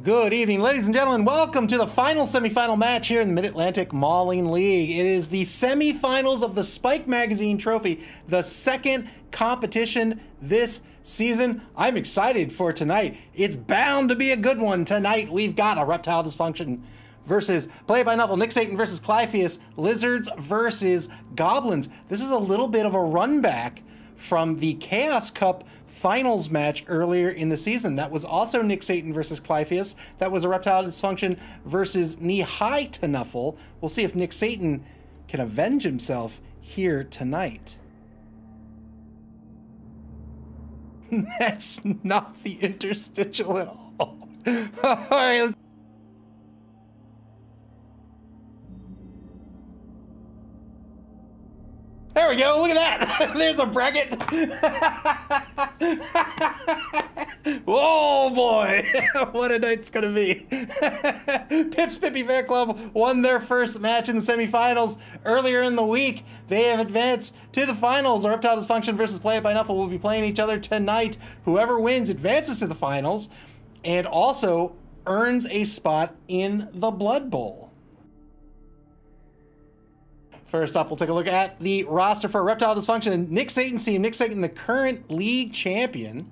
Good evening, ladies and gentlemen. Welcome to the final semifinal match here in the Mid-Atlantic Mauling League. It is the semifinals of the Spike Magazine Trophy, the second competition this season. I'm excited for tonight. It's bound to be a good one. Tonight, we've got a Reptile Dysfunkshun versus Play It by Nuffle, Nick Satan versus Clypheus, Lizards versus Goblins. This is a little bit of a run back from the Chaos Cup finals match earlier in the season. That was also Nick Satan versus Clypheus. That was a Reptile Dysfunkshun versus Knee High to Nuffle. We'll see if Nick Satan can avenge himself here tonight. That's not the interstitial at all. All right. There we go, look at that. There's a bracket. Oh boy, what a night's gonna be. Pips Pippy Fair Club won their first match in the semifinals earlier in the week. They have advanced to the finals. Reptile Dysfunkshun versus Play It by Nuffle will be playing each other tonight. Whoever wins advances to the finals and also earns a spot in the Blood Bowl. First up, we'll take a look at the roster for Reptile Dysfunkshun and Nick Satan's team. Nick Satan, the current league champion.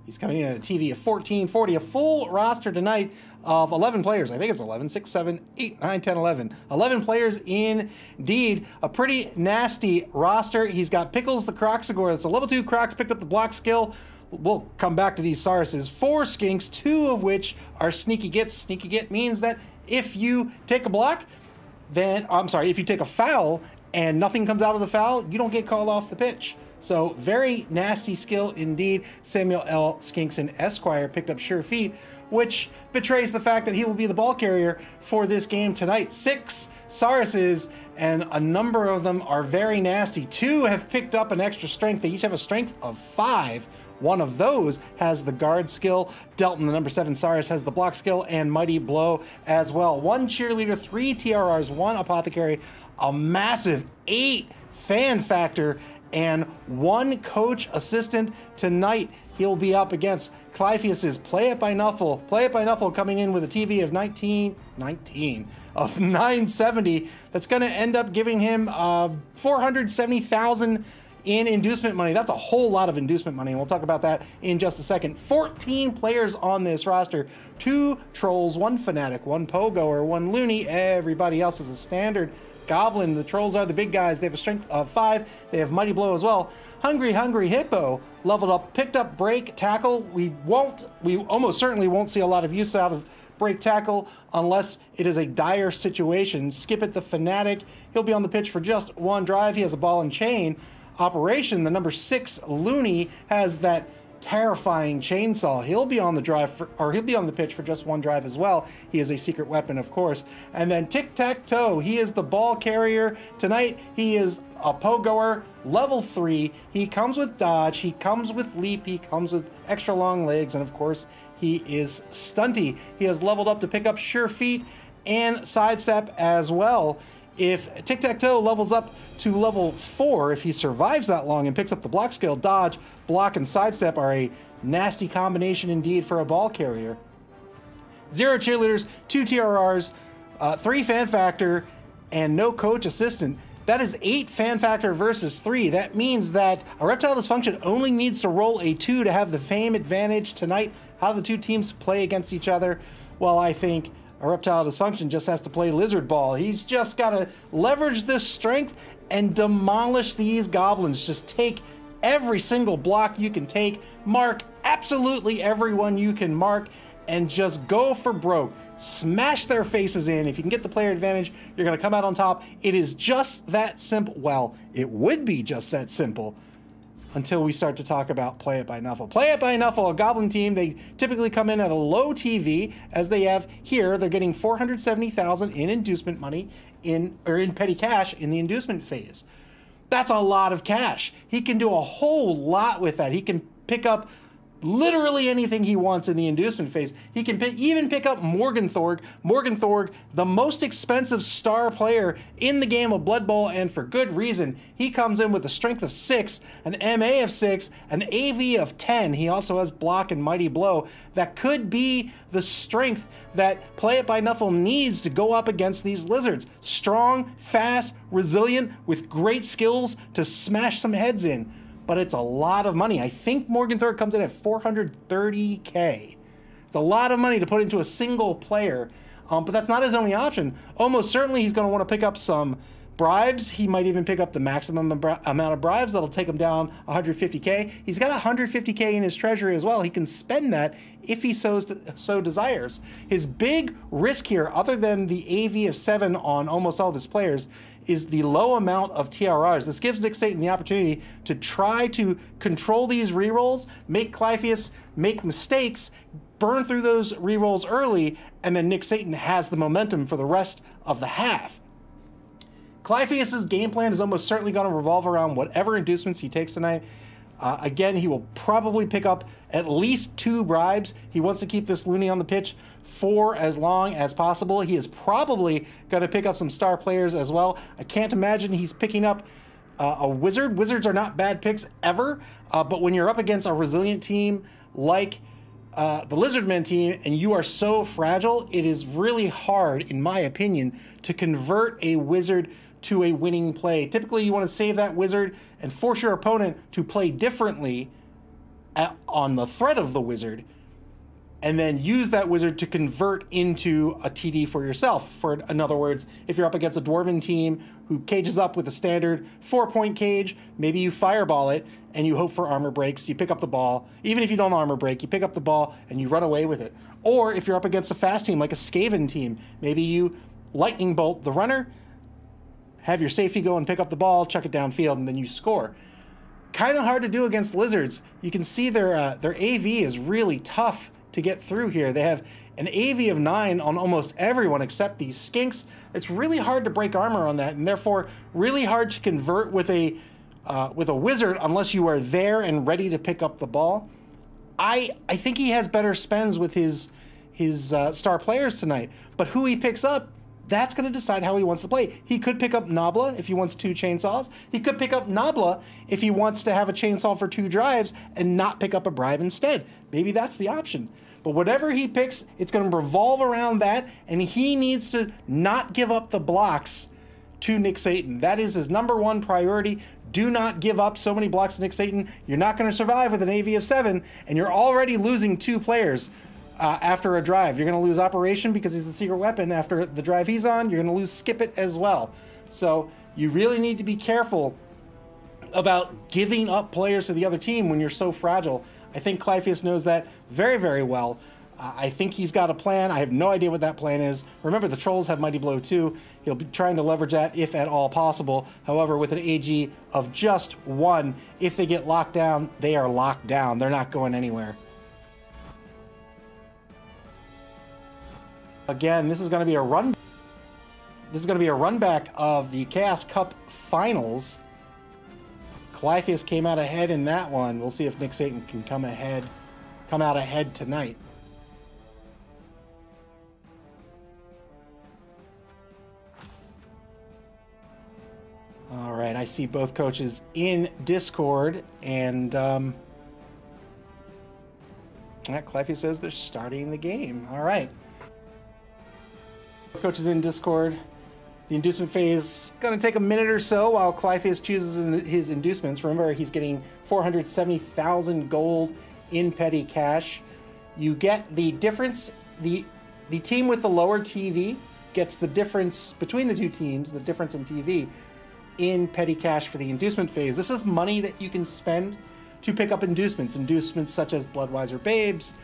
He's coming in at a TV of 1440, a full roster tonight of 11 players. I think it's 11, 6, 7, 8, 9, 10, 11. 11 players indeed. A pretty nasty roster. He's got Pickles the Croxagore. That's a level 2 Crocs, picked up the block skill. We'll come back to these Sauruses. 4 Skinks, 2 of which are Sneaky Gets. Sneaky Get means that if you take a block, then, I'm sorry, if you take a foul and nothing comes out of the foul, you don't get called off the pitch. So very nasty skill indeed. Samuel L. Skinkson Esquire picked up Sure Feet, which betrays the fact that he will be the ball carrier for this game tonight. 6 Sauruses, and a number of them are very nasty. 2 have picked up an extra strength. They each have a strength of 5. One of those has the guard skill. Delton, the number 7 Saurus, has the block skill and Mighty Blow as well. 1 cheerleader, 3 TRRs, 1 apothecary, a massive 8 fan factor, and 1 coach assistant tonight. He'll be up against Clypheus's Play It by Nuffle. Play It by Nuffle coming in with a TV of 970. That's going to end up giving him 470,000 in inducement money. That's a whole lot of inducement money, and we'll talk about that in just a second. 14 players on this roster. 2 Trolls, 1 Fanatic, 1 Pogoer, 1 Loony. Everybody else is a standard Goblin. The Trolls are the big guys. They have a strength of 5. They have Mighty Blow as well. Hungry Hippo leveled up, picked up Break Tackle. We almost certainly won't see a lot of use out of Break Tackle unless it is a dire situation. Skip It the Fanatic. He'll be on the pitch for just 1 drive. He has a ball and chain operation. The number 6 Loony has that terrifying chainsaw. He'll be on the he'll be on the pitch for just 1 drive as well. He is a secret weapon, of course. And then Tic Tac Toe, he is the ball carrier tonight. He is a Pogoer, level 3. He comes with dodge, he comes with leap, he comes with extra long legs, and of course he is stunty. He has leveled up to pick up Sure Feet and sidestep as well. If Tic Tac Toe levels up to level 4, if he survives that long and picks up the block skill, dodge, block, and sidestep are a nasty combination indeed for a ball carrier. 0 cheerleaders, 2 TRRs, 3 fan factor, and no coach assistant. That is 8 fan factor versus 3. That means that a Reptile Dysfunkshun only needs to roll a 2 to have the fame advantage tonight. How do the 2 teams play against each other? Well, I think a Reptile Dysfunkshun just has to play Lizard Ball. He's just got to leverage this strength and demolish these goblins. Just take every single block you can take, mark absolutely everyone you can mark, and just go for broke. Smash their faces in. If you can get the player advantage, you're going to come out on top. It is just that simple. Well, it would be just that simple until we start to talk about Play It by Nuffle. Play It by Nuffle, a Goblin team, they typically come in at a low TV, as they have here. They're getting 470,000 in inducement money, in petty cash in the inducement phase. That's a lot of cash. He can do a whole lot with that. He can pick up literally anything he wants in the inducement phase. He can even pick up Morgenthorg. Morgenthorg, the most expensive star player in the game of Blood Bowl, and for good reason. He comes in with a strength of 6, an MA of 6, an AV of 10. He also has block and mighty blow. That could be the strength that Play It by Nuffle needs to go up against these lizards. Strong, fast, resilient, with great skills to smash some heads in. But it's a lot of money. I think Morgenthorg comes in at 430K. It's a lot of money to put into a single player, but that's not his only option. Almost certainly he's going to want to pick up some bribes. He might even pick up the maximum amount of bribes that'll take him down 150K. He's got 150K in his treasury as well. He can spend that if he so desires. His big risk here, other than the AV of 7 on almost all of his players, is the low amount of TRRs. This gives Nick Satan the opportunity to try to control these rerolls, make Clypheus make mistakes, burn through those rerolls early, and then Nick Satan has the momentum for the rest of the half. Clypheus's game plan is almost certainly going to revolve around whatever inducements he takes tonight. Again, he will probably pick up at least 2 bribes. He wants to keep this Looney on the pitch for as long as possible. He is probably going to pick up some star players as well. I can't imagine he's picking up a wizard. Wizards are not bad picks ever, but when you're up against a resilient team like the Lizardmen team and you are so fragile, it is really hard, in my opinion, to convert a wizard to a winning play. Typically, you want to save that wizard and force your opponent to play differently on the threat of the wizard, and then use that wizard to convert into a TD for yourself. In other words, if you're up against a Dwarven team who cages up with a standard 4-point cage, maybe you fireball it and you hope for armor breaks. You pick up the ball. Even if you don't armor break, you pick up the ball and you run away with it. Or if you're up against a fast team like a Skaven team, maybe you lightning bolt the runner, have your safety go and pick up the ball, chuck it downfield, and then you score. Kind of hard to do against lizards. You can see their AV is really tough to get through here. They have an AV of 9 on almost everyone except these skinks. It's really hard to break armor on that, and therefore really hard to convert with a wizard unless you are there and ready to pick up the ball. I think he has better spends with his star players tonight, but who he picks up, that's going to decide how he wants to play. He could pick up Nabla if he wants 2 chainsaws. He could pick up Nabla if he wants to have a chainsaw for 2 drives and not pick up a bribe instead. Maybe that's the option. But whatever he picks, it's going to revolve around that, and he needs to not give up the blocks to Nick Satan. That is his #1 priority. Do not give up so many blocks to Nick Satan. You're not going to survive with an AV of 7, and you're already losing 2 players. After a drive. You're going to lose Operation because he's a secret weapon. After the drive he's on, you're going to lose Skip It as well. So you really need to be careful about giving up players to the other team when you're so fragile. I think Clypheus knows that very, very well. I think he's got a plan. I have no idea what that plan is. Remember, the Trolls have Mighty Blow too. He'll be trying to leverage that if at all possible. However, with an AG of just 1, if they get locked down, they are locked down. They're not going anywhere. Again, this is going to be a run. This is going to be a run back of the Chaos Cup Finals. Clypheus came out ahead in that one. We'll see if Nick Satan can come out ahead tonight. All right, I see both coaches in Discord, and Clypheus says they're starting the game. All right. Coaches in Discord. The inducement phase is going to take a minute or so while Clypheus chooses his inducements. Remember, he's getting 470,000 gold in petty cash. You get the difference. The team with the lower TV gets the difference between the 2 teams, the difference in TV, in petty cash for the inducement phase. This is money that you can spend to pick up inducements. Inducements such as Bloodwiser Babes,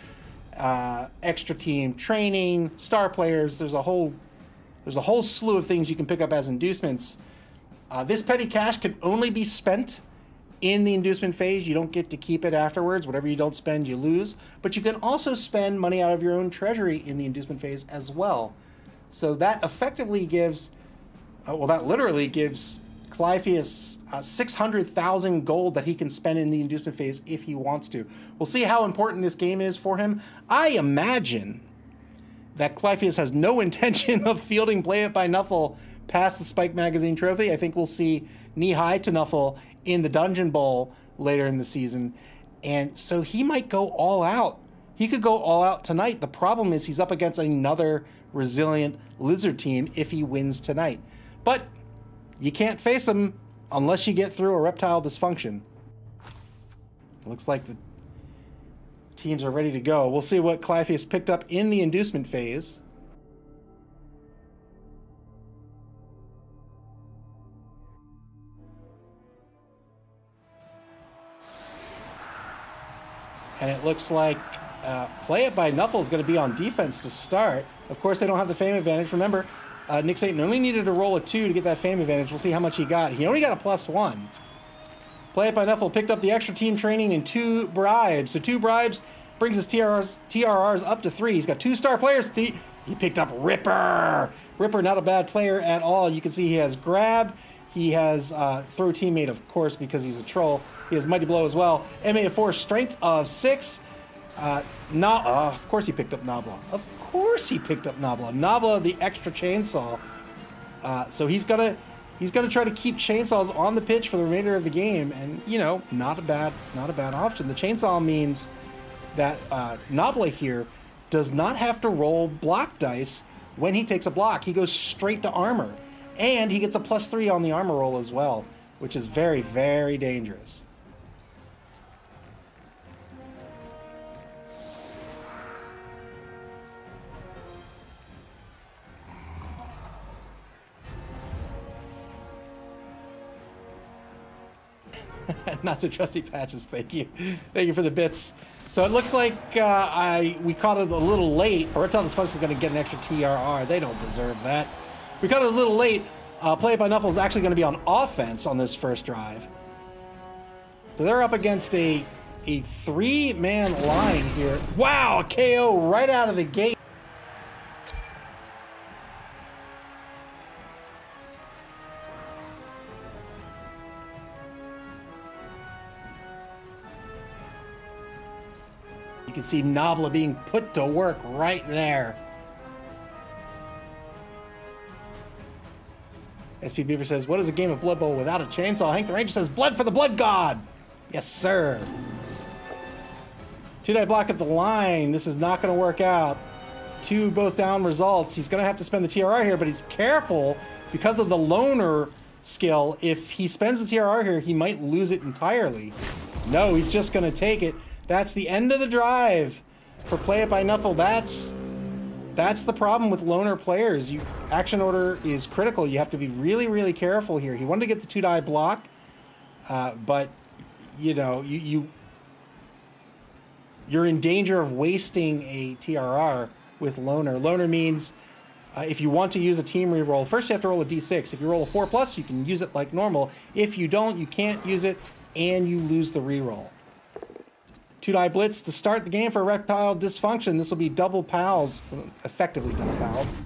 extra team training, star players. There's a whole slew of things you can pick up as inducements. This petty cash can only be spent in the inducement phase. You don't get to keep it afterwards. Whatever you don't spend, you lose. But you can also spend money out of your own treasury in the inducement phase as well. So that effectively gives, that literally gives Clypheus 600,000 gold that he can spend in the inducement phase if he wants to. We'll see how important this game is for him. I imagine that Clypheus has no intention of fielding Play It by Nuffle past the Spike Magazine trophy. I think we'll see knee-high to Nuffle in the Dungeon Bowl later in the season. And so he might go all out. He could go all out tonight. The problem is he's up against another resilient Lizard team if he wins tonight. But you can't face him unless you get through a Reptile Dysfunkshun. It looks like the teams are ready to go. We'll see what Clypheus picked up in the inducement phase. And it looks like Play It by Nuffle is going to be on defense to start. Of course, they don't have the fame advantage. Remember, Nick Satan only needed to roll a 2 to get that fame advantage. We'll see how much he got. He only got a +1. Play It by Nuffle picked up the extra team training and 2 bribes. So 2 bribes brings his TRRs up to 3. He's got 2-star players. He picked up Ripper. Ripper, not a bad player at all. You can see he has Grab. He has Throw Teammate, of course, because he's a troll. He has Mighty Blow as well. MA of 4, Strength of 6. Of course he picked up Nabla. Of course he picked up Nabla. Nabla, the extra chainsaw. So he's gonna try to keep chainsaws on the pitch for the remainder of the game, and you know, not a bad option. The chainsaw means that Nabla here does not have to roll block dice when he takes a block. He goes straight to armor, and he gets a +3 on the armor roll as well, which is very, very dangerous. Not so trusty patches, thank you. Thank you for the bits. So it looks like we caught it a little late. Reptile Dysfunkshun is going to get an extra TRR. They don't deserve that. We caught it a little late. Play It by Nuffle is actually going to be on offense on this first drive. So they're up against a 3-man line here. Wow, a KO right out of the gate. You can see Nabla being put to work right there. SP Beaver says, what is a game of Blood Bowl without a chainsaw? Hank the Ranger says, blood for the blood god. Yes, sir. 2-die block at the line. This is not going to work out. 2 both down results. He's going to have to spend the TRR here, but he's careful because of the loner skill. If he spends the TRR here, he might lose it entirely. No, he's just going to take it. That's the end of the drive for Play It by Nuffle. That's the problem with loner players. Action order is critical. You have to be really, really careful here. He wanted to get the 2-die block, but you know, you're in danger of wasting a TRR with loner. Loner means if you want to use a team reroll, first you have to roll a d6. If you roll a 4+, you can use it like normal. If you don't, you can't use it, and you lose the reroll. 2-die blitz to start the game for Reptile Dysfunkshun. This will be double pals, effectively double pals.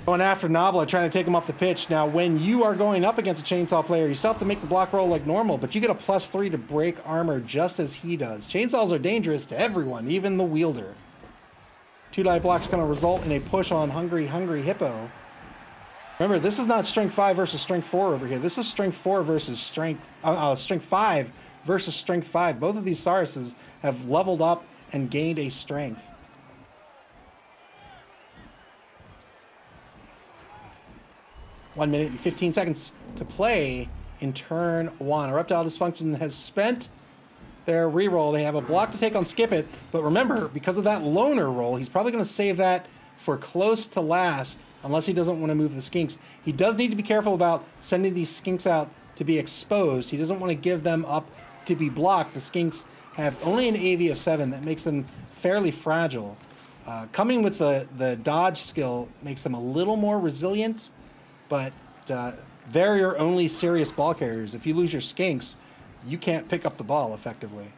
Going after Nabla, trying to take him off the pitch. Now, when you are going up against a chainsaw player, you still have to make the block roll like normal, but you get a +3 to break armor just as he does. Chainsaws are dangerous to everyone, even the wielder. 2-die block's going to result in a push on Hungry Hippo. Remember, this is not Strength 5 versus Strength 4 over here. This is Strength 4 versus Strength 5 versus Strength 5. Both of these Sauruses have leveled up and gained a Strength. One minute and 15 seconds to play in turn 1. Reptile Dysfunkshun has spent their reroll. They have a block to take on Skip It, but remember, because of that loner roll, he's probably going to save that for close to last, unless he doesn't want to move the skinks. He does need to be careful about sending these skinks out to be exposed. He doesn't want to give them up to be blocked. The skinks have only an AV of 7. That makes them fairly fragile. Coming with the dodge skill makes them a little more resilient, but they're your only serious ball carriers. If you lose your skinks, you can't pick up the ball effectively.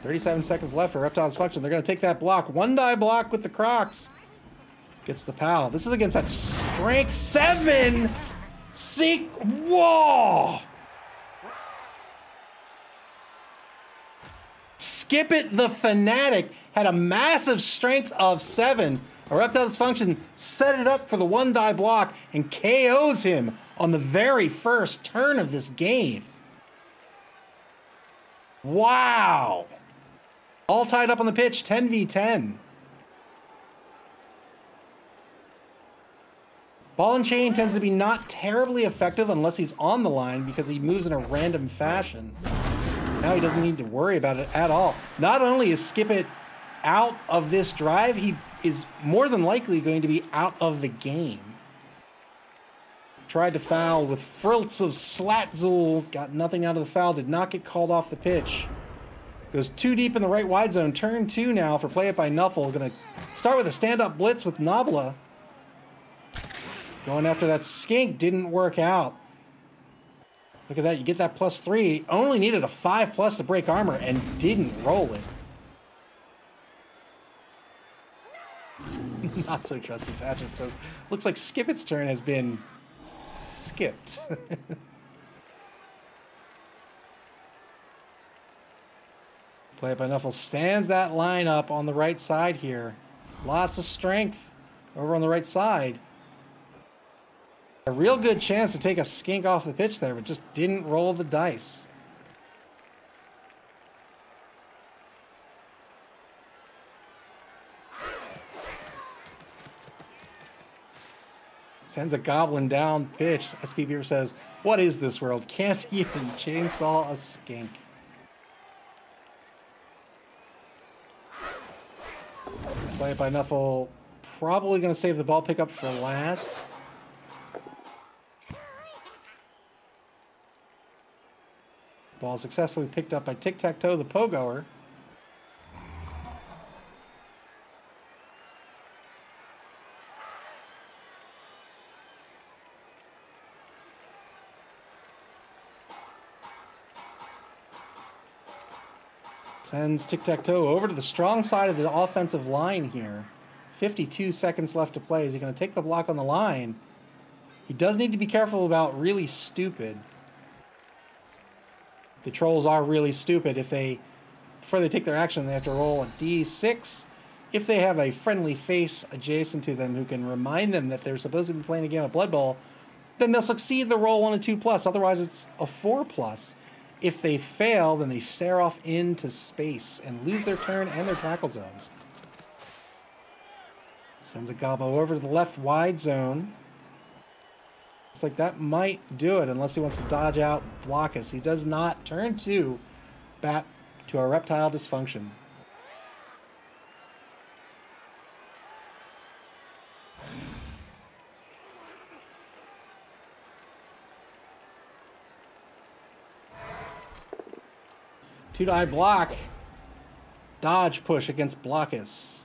37 seconds left for Reptile Dysfunkshun. They're going to take that block. One die block with the Crocs. Gets the PAL. This is against that strength 7. Whoa! Skip It the Fanatic had a massive strength of 7. A Reptile Dysfunkshun set it up for the one die block and KOs him on the very first turn of this game. Wow! All tied up on the pitch, 10v10. Ball and chain tends to be not terribly effective unless he's on the line because he moves in a random fashion. Now he doesn't need to worry about it at all. Not only is Skip It out of this drive, he is more than likely going to be out of the game. Tried to foul with Frilts of Slatzul. Got nothing out of the foul. Did not get called off the pitch. Goes too deep in the right wide zone. Turn 2 now for Play It by Nuffle. Going to start with a stand-up blitz with Nabla. Going after that skink. Didn't work out. Look at that. You get that +3. Only needed a 5+ to break armor and didn't roll it. Not so trusty. Patches says, looks like Skip It's turn has been skipped. Play It by Nuffle stands that line up on the right side here. Lots of strength over on the right side. A real good chance to take a skink off the pitch there, but just didn't roll the dice. Sends a goblin down pitch. SP Beaver says, what is this world? Can't even chainsaw a skink. Play It by Nuffle. Probably going to save the ball pickup for last. Ball successfully picked up by Tic-Tac-Toe, the Pogoer. Sends Tic-Tac-Toe over to the strong side of the offensive line here. 52 seconds left to play. Is he going to take the block on the line? He does need to be careful about really stupid. The trolls are really stupid. If they, before they take their action, they have to roll a D6. If they have a friendly face adjacent to them who can remind them that they're supposed to be playing a game of Blood Bowl, then they'll succeed the roll on a 2+. Otherwise, it's a 4+. If they fail, then they stare off into space and lose their turn and their tackle zones. Sends a gobbo over to the left wide zone. Looks like that might do it unless he wants to dodge out, block us. He does not. Turn 2 back to our Reptile Dysfunkshun. Two-die block. Dodge push against Blockus.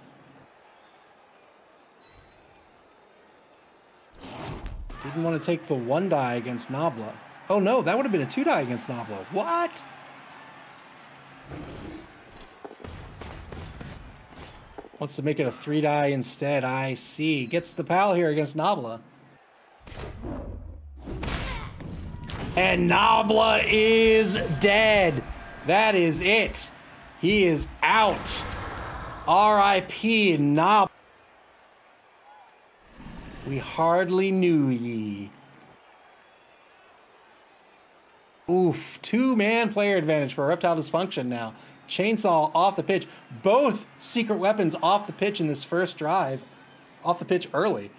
Didn't want to take the 1-die against Nabla. Oh no, that would have been a 2-die against Nabla. What? Wants to make it a 3-die instead. I see. Gets the PAL here against Nabla. And Nabla is dead. That is it. He is out. R.I.P. Nabla. We hardly knew ye. Oof. 2-man player advantage for Reptile Dysfunkshun now. Chainsaw off the pitch. Both secret weapons off the pitch in this first drive. Off the pitch early.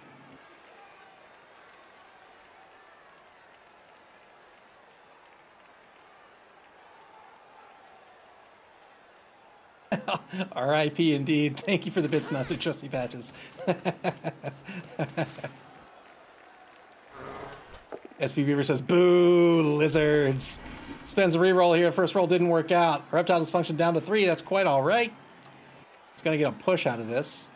R.I.P. indeed. Thank you for the bits, not so trusty patches. SP Beaver says, boo, lizards. Spends a reroll here. First roll didn't work out. Reptile Dysfunkshun down to 3. That's quite all right. It's going to get a push out of this.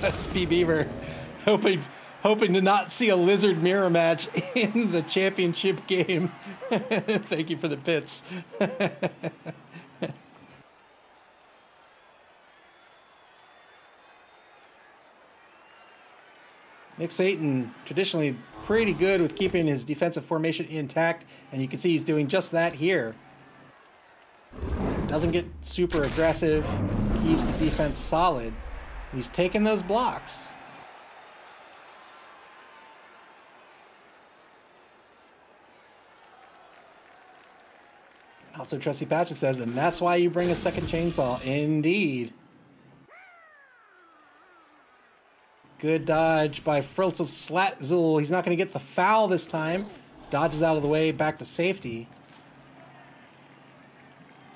SP Beaver hoping to not see a lizard mirror match in the championship game. Thank you for the bits. Nick Satan, traditionally pretty good with keeping his defensive formation intact, and you can see he's doing just that here. Doesn't get super aggressive, keeps the defense solid. He's taking those blocks. Also, Trusty Patches says, and that's why you bring a second chainsaw. Indeed. Good dodge by Frilz of Slatzul. He's not going to get the foul this time. Dodges out of the way, back to safety.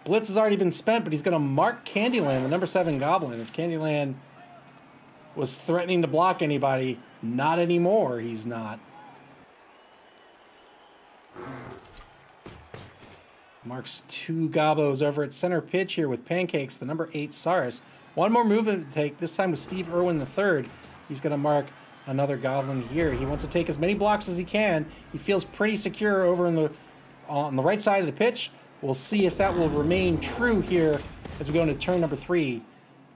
Blitz has already been spent, but he's going to mark Candyland, the number 7 Goblin. If Candyland was threatening to block anybody, not anymore. He's not. Marks 2 Gobos over at center pitch here with Pancakes, the number 8 Saurus. One more movement to take, this time with Steve Irwin III. He's going to mark another Goblin here. He wants to take as many blocks as he can. He feels pretty secure over on the right side of the pitch. We'll see if that will remain true here as we go into turn number 3.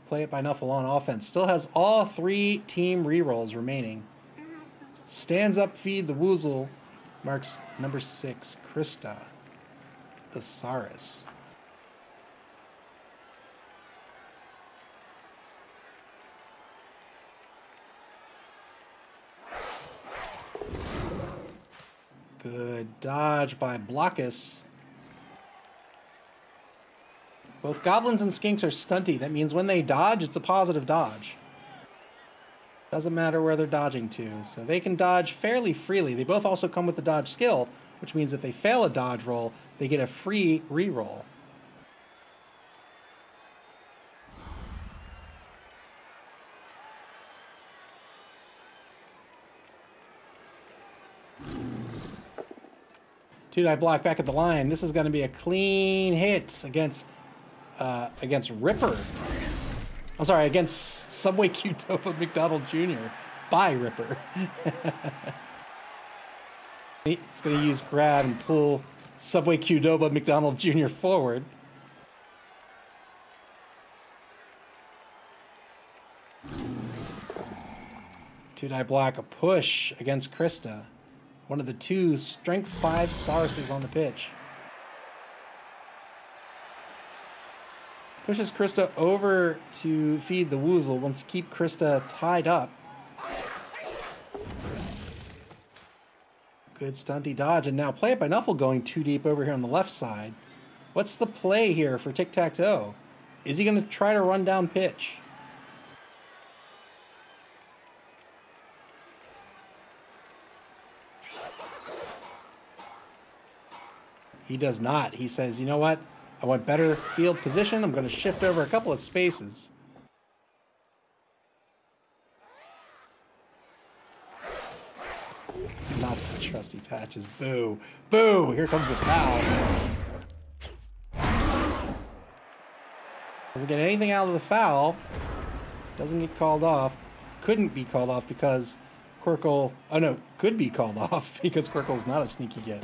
Play it by Nuffle on offense. Still has all 3 team rerolls remaining. Stands up, feed the Woozle. Marks number 6, Krista, the Saurus. Good dodge by Blockus. Both Goblins and Skinks are stunty. That means when they dodge, it's a positive dodge. Doesn't matter where they're dodging to. So they can dodge fairly freely. They both also come with the dodge skill, which means if they fail a dodge roll, they get a free reroll. Two-die block back at the line. This is going to be a clean hit against Ripper. I'm sorry, against Subway Qdoba McDonald Jr. by Ripper. He's going to use grab and pull Subway Qdoba McDonald Jr. forward. Two-die block, a push against Krista. One of the 2 strength 5 Sauruses on the pitch. Pushes Krista over to feed the Woozle. Wants to keep Krista tied up. Good stunty dodge. And now play it by Nuffle going too deep over here on the left side. What's the play here for tic-tac-toe? Is he going to try to run down pitch? He does not. He says, you know what? I want better field position. I'm going to shift over a couple of spaces. Not so trusty Patches. Boo. Boo! Here comes the foul. Doesn't get anything out of the foul. Doesn't get called off. Couldn't be called off because Quirkle... Oh no, could be called off because Quirkle's not a sneaky get.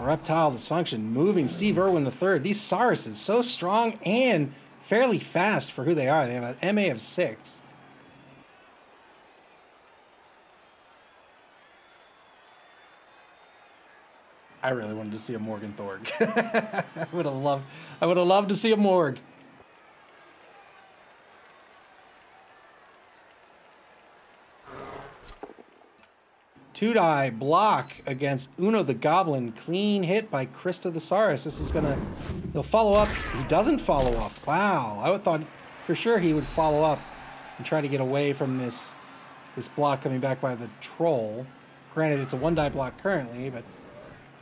Reptile Dysfunkshun moving Steve Irwin III. These Sauruses so strong and fairly fast for who they are. They have an MA of 6. I really wanted to see a Morgan Thorg. I would have loved to see a Morg. Two-die block against Uno the Goblin. Clean hit by Krista the Saurus. This is gonna... He'll follow up. He doesn't follow up. Wow. I thought for sure he would follow up and try to get away from this block coming back by the Troll. Granted, it's a 1-die block currently, but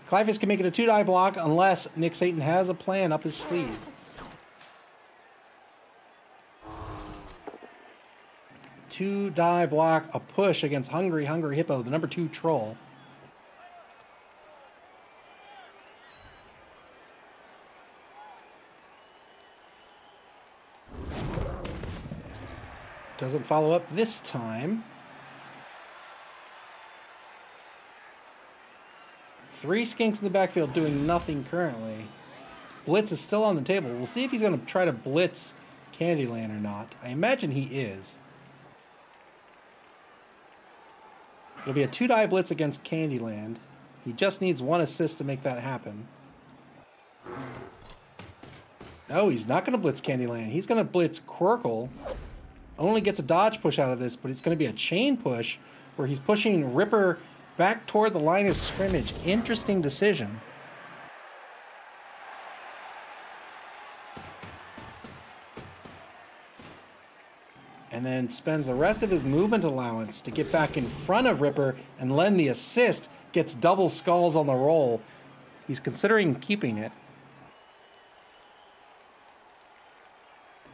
Clyphus can make it a 2-die block unless Nick Satan has a plan up his sleeve. Two-die block, a push against Hungry Hippo, the number 2 Troll. Doesn't follow up this time. 3 skinks in the backfield doing nothing currently. Blitz is still on the table. We'll see if he's going to try to blitz Candyland or not. I imagine he is. It'll be a 2-die blitz against Candyland. He just needs 1 assist to make that happen. No, he's not going to blitz Candyland. He's going to blitz Quirkle. Only gets a dodge push out of this, but it's going to be a chain push where he's pushing Ripper back toward the line of scrimmage. Interesting decision. And then spends the rest of his movement allowance to get back in front of Ripper and lend the assist. Gets double skulls on the roll. He's considering keeping it.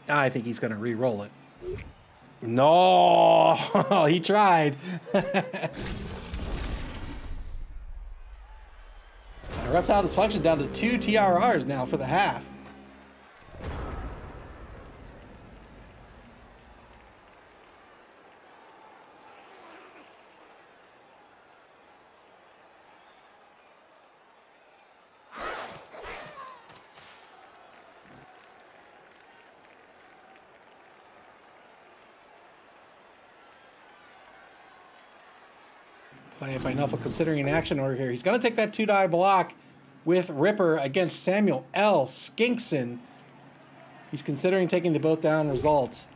I think he's going to re-roll it. No, he tried. Reptile Dysfunkshun down to 2 TRRs now for the half. Play it by Nuffle considering an action order here. He's going to take that 2-die block with Ripper against Samuel L. Skinkson. He's considering taking the both down result.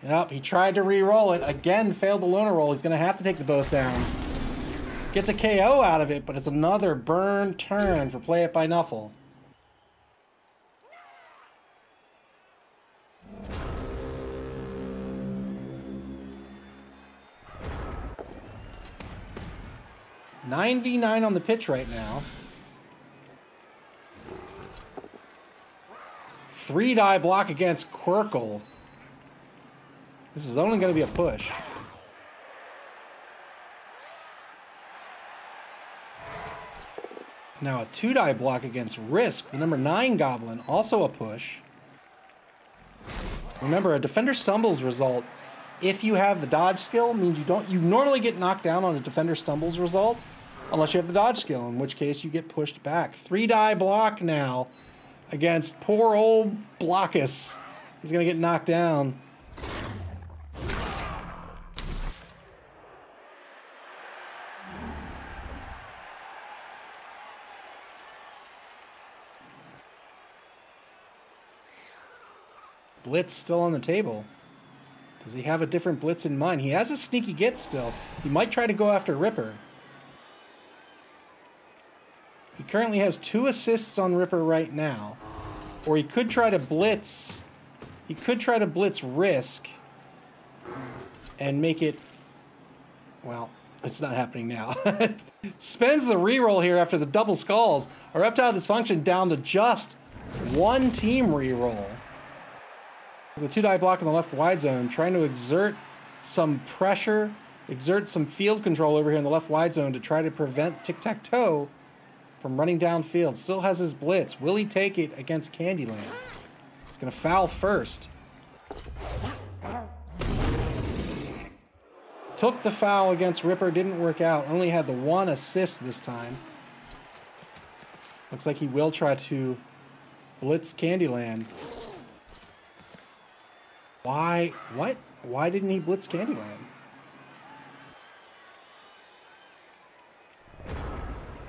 Yep, he tried to re-roll it. Again, failed the loner roll. He's going to have to take the both down. Gets a KO out of it, but it's another burn turn for Play It by Nuffle. Nine v 9 on the pitch right now. 3-die block against Quirkle. This is only going to be a push. Now a 2-die block against Risk, the number 9 Goblin, also a push. Remember, a defender stumbles result, if you have the dodge skill, means you normally get knocked down on a defender stumbles result, unless you have the dodge skill, in which case you get pushed back. 3-die block now against poor old Blockus. He's going to get knocked down. Blitz still on the table. Does he have a different blitz in mind? He has a sneaky get still. He might try to go after Ripper. He currently has 2 assists on Ripper right now. Or he could try to blitz. He could try to blitz Risk and make it... Well, it's not happening now. Spends the reroll here after the double skulls. A Reptile Dysfunkshun down to just 1 team reroll. The 2-die block in the left wide zone, trying to exert some pressure, exert some field control over here in the left wide zone to try to prevent Tic-Tac-Toe from running downfield. Still has his blitz. Will he take it against Candyland? He's going to foul first. Took the foul against Ripper, didn't work out. Only had the 1 assist this time. Looks like he will try to blitz Candyland. Why? What? Why didn't he blitz Candyland?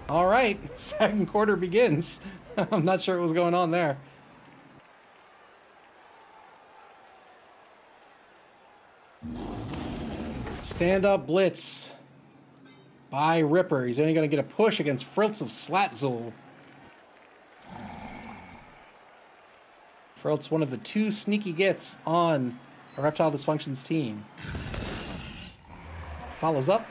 All right, second quarter begins. I'm not sure what was going on there. Stand-up blitz by Ripper. He's only going to get a push against Friltz of Slatzul. Friltz, one of the 2 sneaky gets on a Reptile Dysfunkshun's team. Follows up.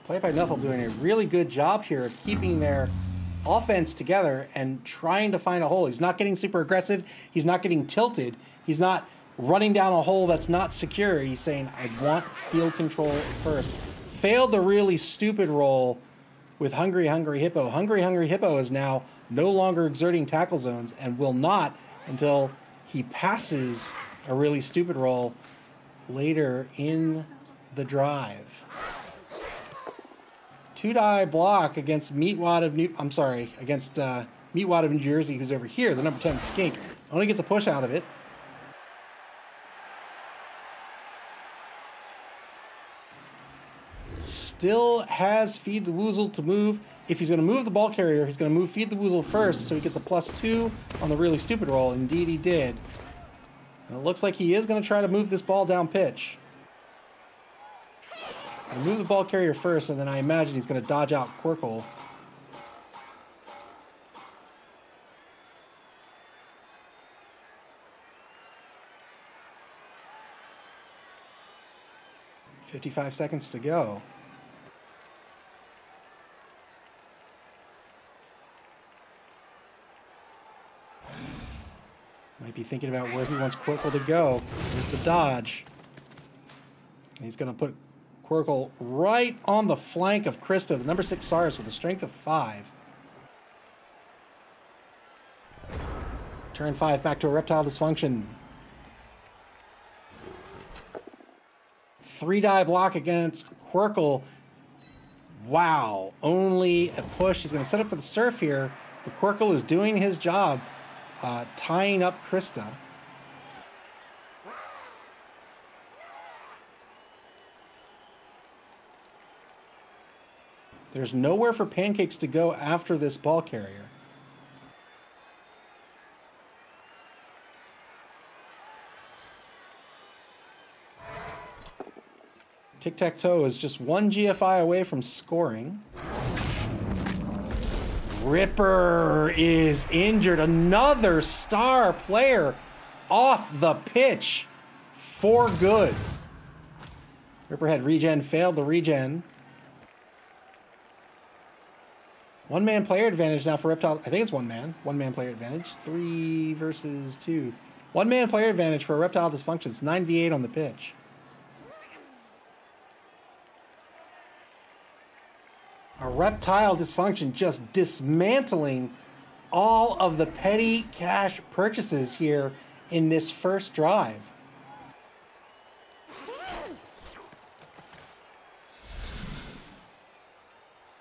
Play by Nuffle doing a really good job here of keeping their offense together and trying to find a hole. He's not getting super aggressive. He's not getting tilted. He's not running down a hole that's not secure. He's saying, I want field control first. Failed the really stupid roll with Hungry Hungry Hippo. Hungry Hungry Hippo is now no longer exerting tackle zones and will not until he passes a really stupid roll later in the drive. 2-die block against Meatwad of Meatwad of New Jersey, who's over here, the number 10 Skink. Only gets a push out of it. Still has Feed the Woozle to move. If he's going to move the ball carrier, he's going to move Feed the Woozle first, so he gets a +2 on the really stupid roll. Indeed he did. And it looks like he is going to try to move this ball down pitch. He'll move the ball carrier first, and then I imagine he's going to dodge out Quirkle. "55 seconds to go." Might be thinking about where he wants Quirkle to go. Here's the dodge. He's going to put Quirkle right on the flank of Krista, the number 6 Saurus with a strength of 5. Turn 5 back to a Reptile Dysfunction. 3-die block against Quirkle. Wow, only a push. He's going to set up for the surf here, but Quirkle is doing his job, tying up Krista. There's nowhere for Pancakes to go after this ball carrier. Tic-Tac-Toe is just 1 GFI away from scoring. Ripper is injured. Another star player off the pitch for good. Ripper had regen, failed the regen. One-man player advantage now for Reptile. I think it's one-man. One-man player advantage. 3 versus 2. One-man player advantage for a Reptile Dysfunction. It's 9v8 on the pitch. A Reptile Dysfunction just dismantling all of the petty cash purchases here in this first drive.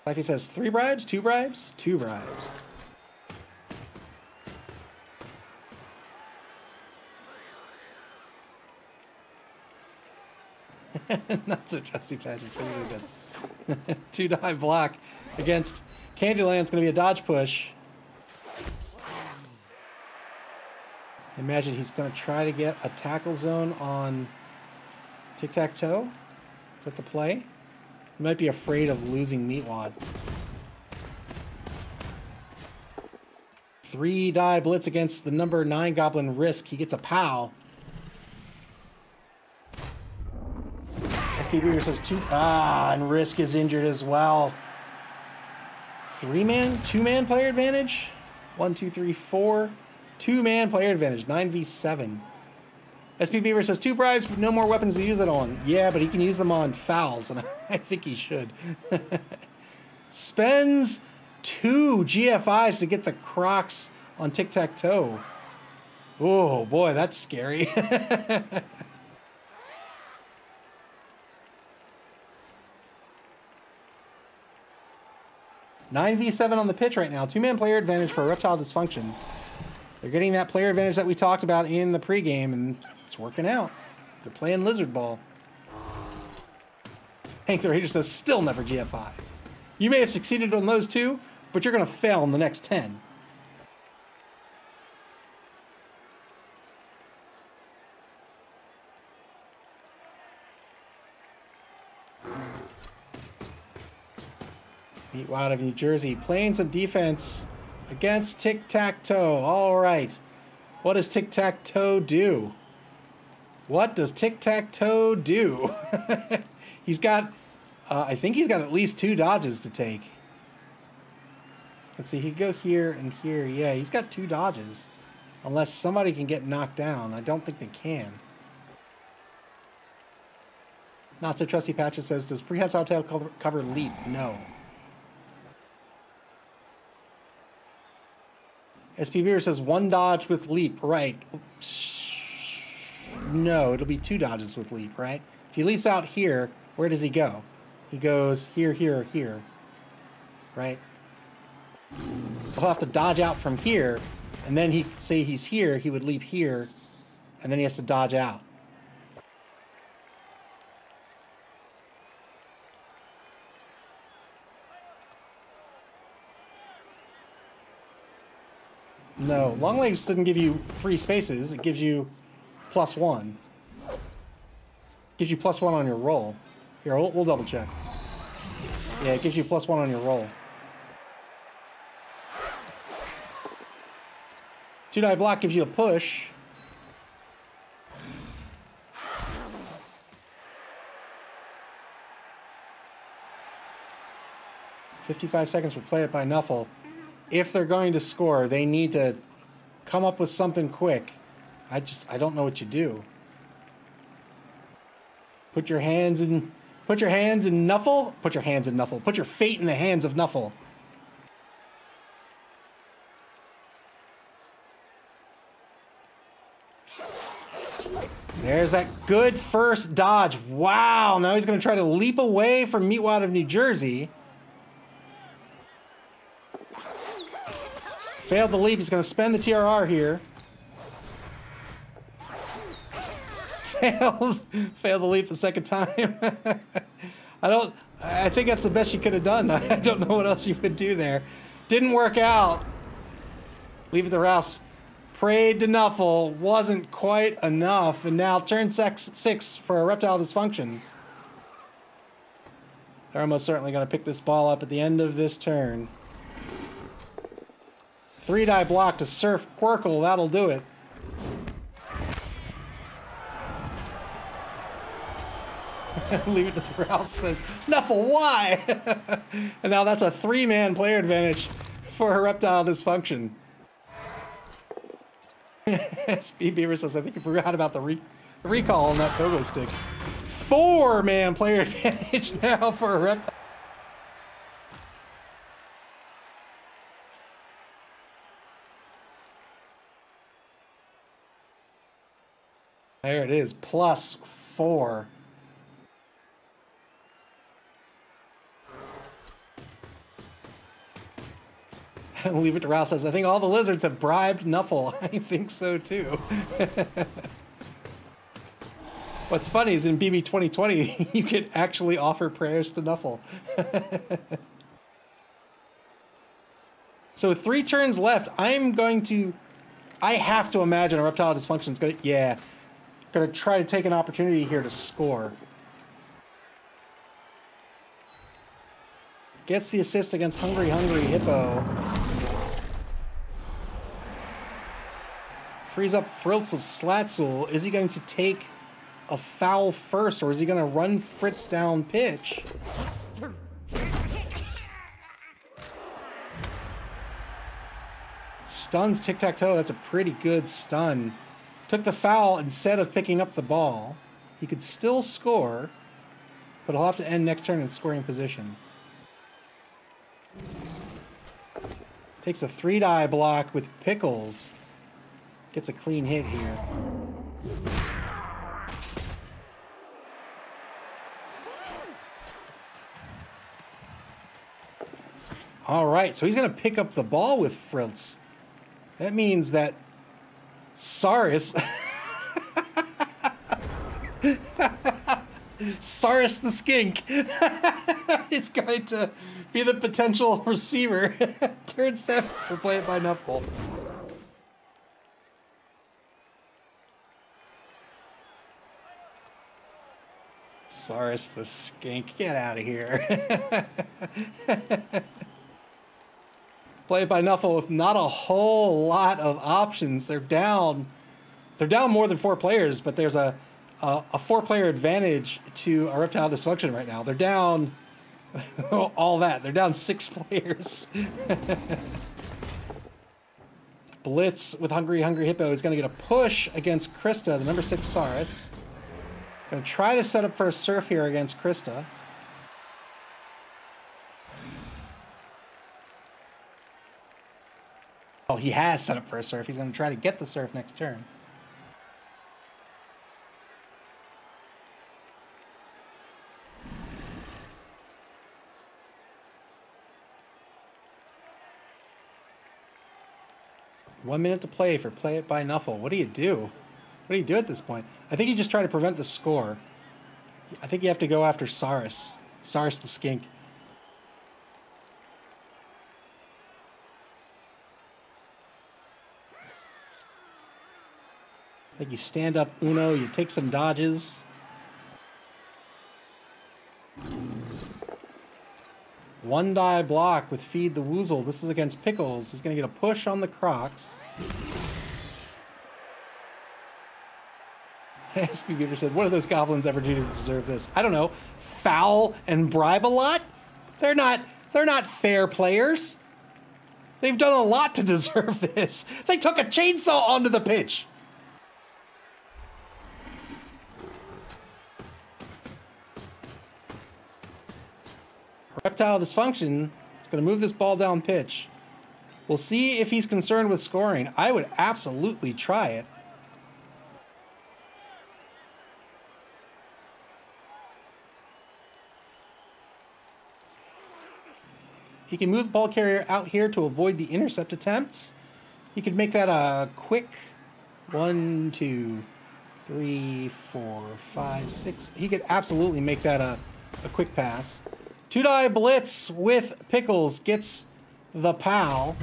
Lifey says 3 bribes, 2 bribes, 2 bribes. Not so trusty patches, 2-die block against Candyland's going to be a dodge push. Imagine he's going to try to get a tackle zone on Tic-Tac-Toe. Is that the play? He might be afraid of losing Meatwad. 3-die blitz against the number 9 Goblin Risk. He gets a POW. SP Beaver says 2. And Risk is injured as well. 3-man, 2-man player advantage. 1, 2, 3, 4. 2-man player advantage. 9v7. SP Beaver says 2 bribes, but no more weapons to use it on. Yeah, but he can use them on fouls, and I think he should. Spends 2 GFIs to get the Crocs on Tic-Tac-Toe. Oh, boy, that's scary. 9v7 on the pitch right now. 2-man player advantage for a Reptile Dysfunction. They're getting that player advantage that we talked about in the pregame, and it's working out. They're playing Lizard Ball. Hank the Ranger says, still never GFI. You may have succeeded on those 2, but you're going to fail in the next 10. Meatwad of New Jersey playing some defense against Tic-Tac-Toe. All right. What does Tic-Tac-Toe do? What does Tic-Tac-Toe do? He's got, I think he's got at least 2 dodges to take. Let's see, he'd go here and here. Yeah, he's got 2 dodges. Unless somebody can get knocked down. I don't think they can. Not so trusty Patches says, does prehensile tail cover leap? No. SP Beaver says 1 dodge with leap. Right. No, it'll be 2 dodges with leap, right? If he leaps out here, where does he go? He goes here, here, here. Right? He'll have to dodge out from here, and then he say he's here, he would leap here, and then he has to dodge out. No, long legs doesn't give you free spaces. It gives you +1. Gives you +1 on your roll. Here, we'll double check. Yeah, it gives you +1 on your roll. 2-die block gives you a push. $55 seconds for play it by Nuffle. If they're going to score, they need to come up with something quick. I don't know what you do. Put your hands in Nuffle. Put your hands in Nuffle. Put your fate in the hands of Nuffle. There's that good first dodge. Wow, now he's going to try to leap away from Meatwad of New Jersey. Failed the leap. He's going to spend the TRR here. Failed the leap the second time. I think that's the best you could have done. I don't know what else you would do there. Didn't work out. Leave it to Rouse. Prayed to Nuffle. Wasn't quite enough. And now turn 6 for a Reptile Dysfunkshun. They're almost certainly going to pick this ball up at the end of this turn. 3-die block to Surf Quirkle. That'll do it. Leave it to Rouse says, Nuffle, why? And now that's a 3-man player advantage for a Reptile Dysfunkshun. SP Beaver says, I think you forgot about the recall on that pogo stick. 4-man player advantage now for a Reptile. There it is, +4. And Leave It to Rouse says, I think all the lizards have bribed Nuffle. I think so too. What's funny is in BB 2020, you could actually offer prayers to Nuffle. So with 3 turns left, I have to imagine a Reptile Dysfunkshun is gonna try to take an opportunity here to score. Gets the assist against Hungry Hippo. Frees up Friltz of Slatsul. Is he going to take a foul first, or is he going to run Fritz down pitch? Stuns Tic-Tac-Toe. That's a pretty good stun. Took the foul instead of picking up the ball. He could still score, but he'll have to end next turn in scoring position. Takes a 3-die block with Pickles. Gets a clean hit here. All right, so he's going to pick up the ball with Friltz. That means that Saris... Saris the Skink is going to be the potential receiver. Turn 7 for Play It by Nuffle. Saris the Skink, get out of here. Play It by Nuffle with not a whole lot of options. They're down more than 4 players, but there's a 4-player advantage to a Reptile Dysfunkshun right now. They're down all that. They're down 6 players. Blitz with Hungry Hippo is going to get a push against Krista, the number 6 Saurus. Going to try to set up for a surf here against Krista. Oh, he has set up for a surf. He's going to try to get the surf next turn. One minute to play for Play It by Nuffle. What do you do? What do you do at this point? I think you just try to prevent the score. I think you have to go after Saurus. Saurus the skink. I think you stand up Uno, you take some dodges. One die block with Feed the Woozle. This is against Pickles. He's going to get a push on the Crocs. SP Beaver said, what do those goblins ever do to deserve this? I don't know. Foul and bribe a lot? They're not fair players. They've done a lot to deserve this. They took a chainsaw onto the pitch. Reptile Dysfunkshun is going to move this ball down pitch. We'll see if he's concerned with scoring. I would absolutely try it. He can move the ball carrier out here to avoid the intercept attempts. He could make that a quick 1, 2, 3, 4, 5, 6. He could absolutely make that a quick pass. 2-die blitz with Pickles gets the PAL.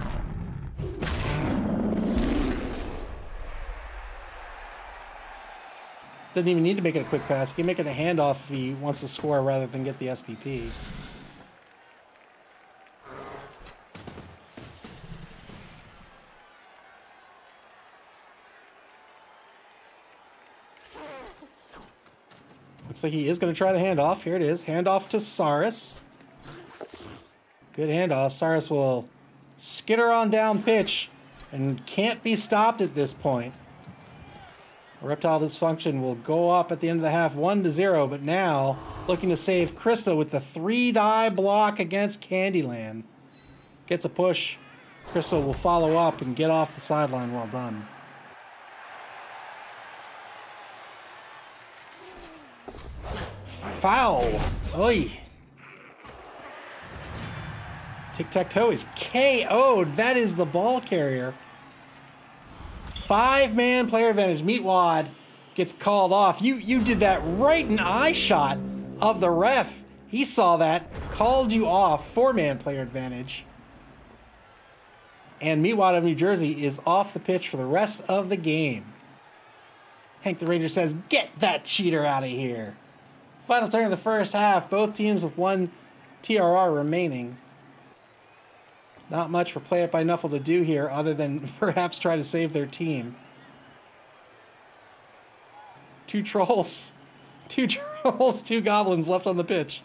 Doesn't even need to make it a quick pass. He can make it a handoff if he wants to score rather than get the SPP. Looks like he is going to try the handoff. Here it is. Handoff to Saurus. Good handoff. Saurus will skitter on down pitch and can't be stopped at this point. Reptile Dysfunkshun will go up at the end of the half 1-0, but now looking to save Krista with the 3-die block against Candyland. Gets a push. Krista will follow up and get off the sideline. Well done. Foul. Oy. Tic-tac-toe is KO'd. That is the ball carrier. 5-man player advantage. Meatwad gets called off. You did that right in eye shot of the ref. He saw that, called you off. 4-man player advantage. And Meatwad of New Jersey is off the pitch for the rest of the game. Hank the Ranger says, get that cheater out of here. Final turn of the first half. Both teams with 1 TRR remaining. Not much for Play It by Nuffle to do here other than perhaps try to save their team. 2 trolls. 2 trolls, 2 goblins left on the pitch.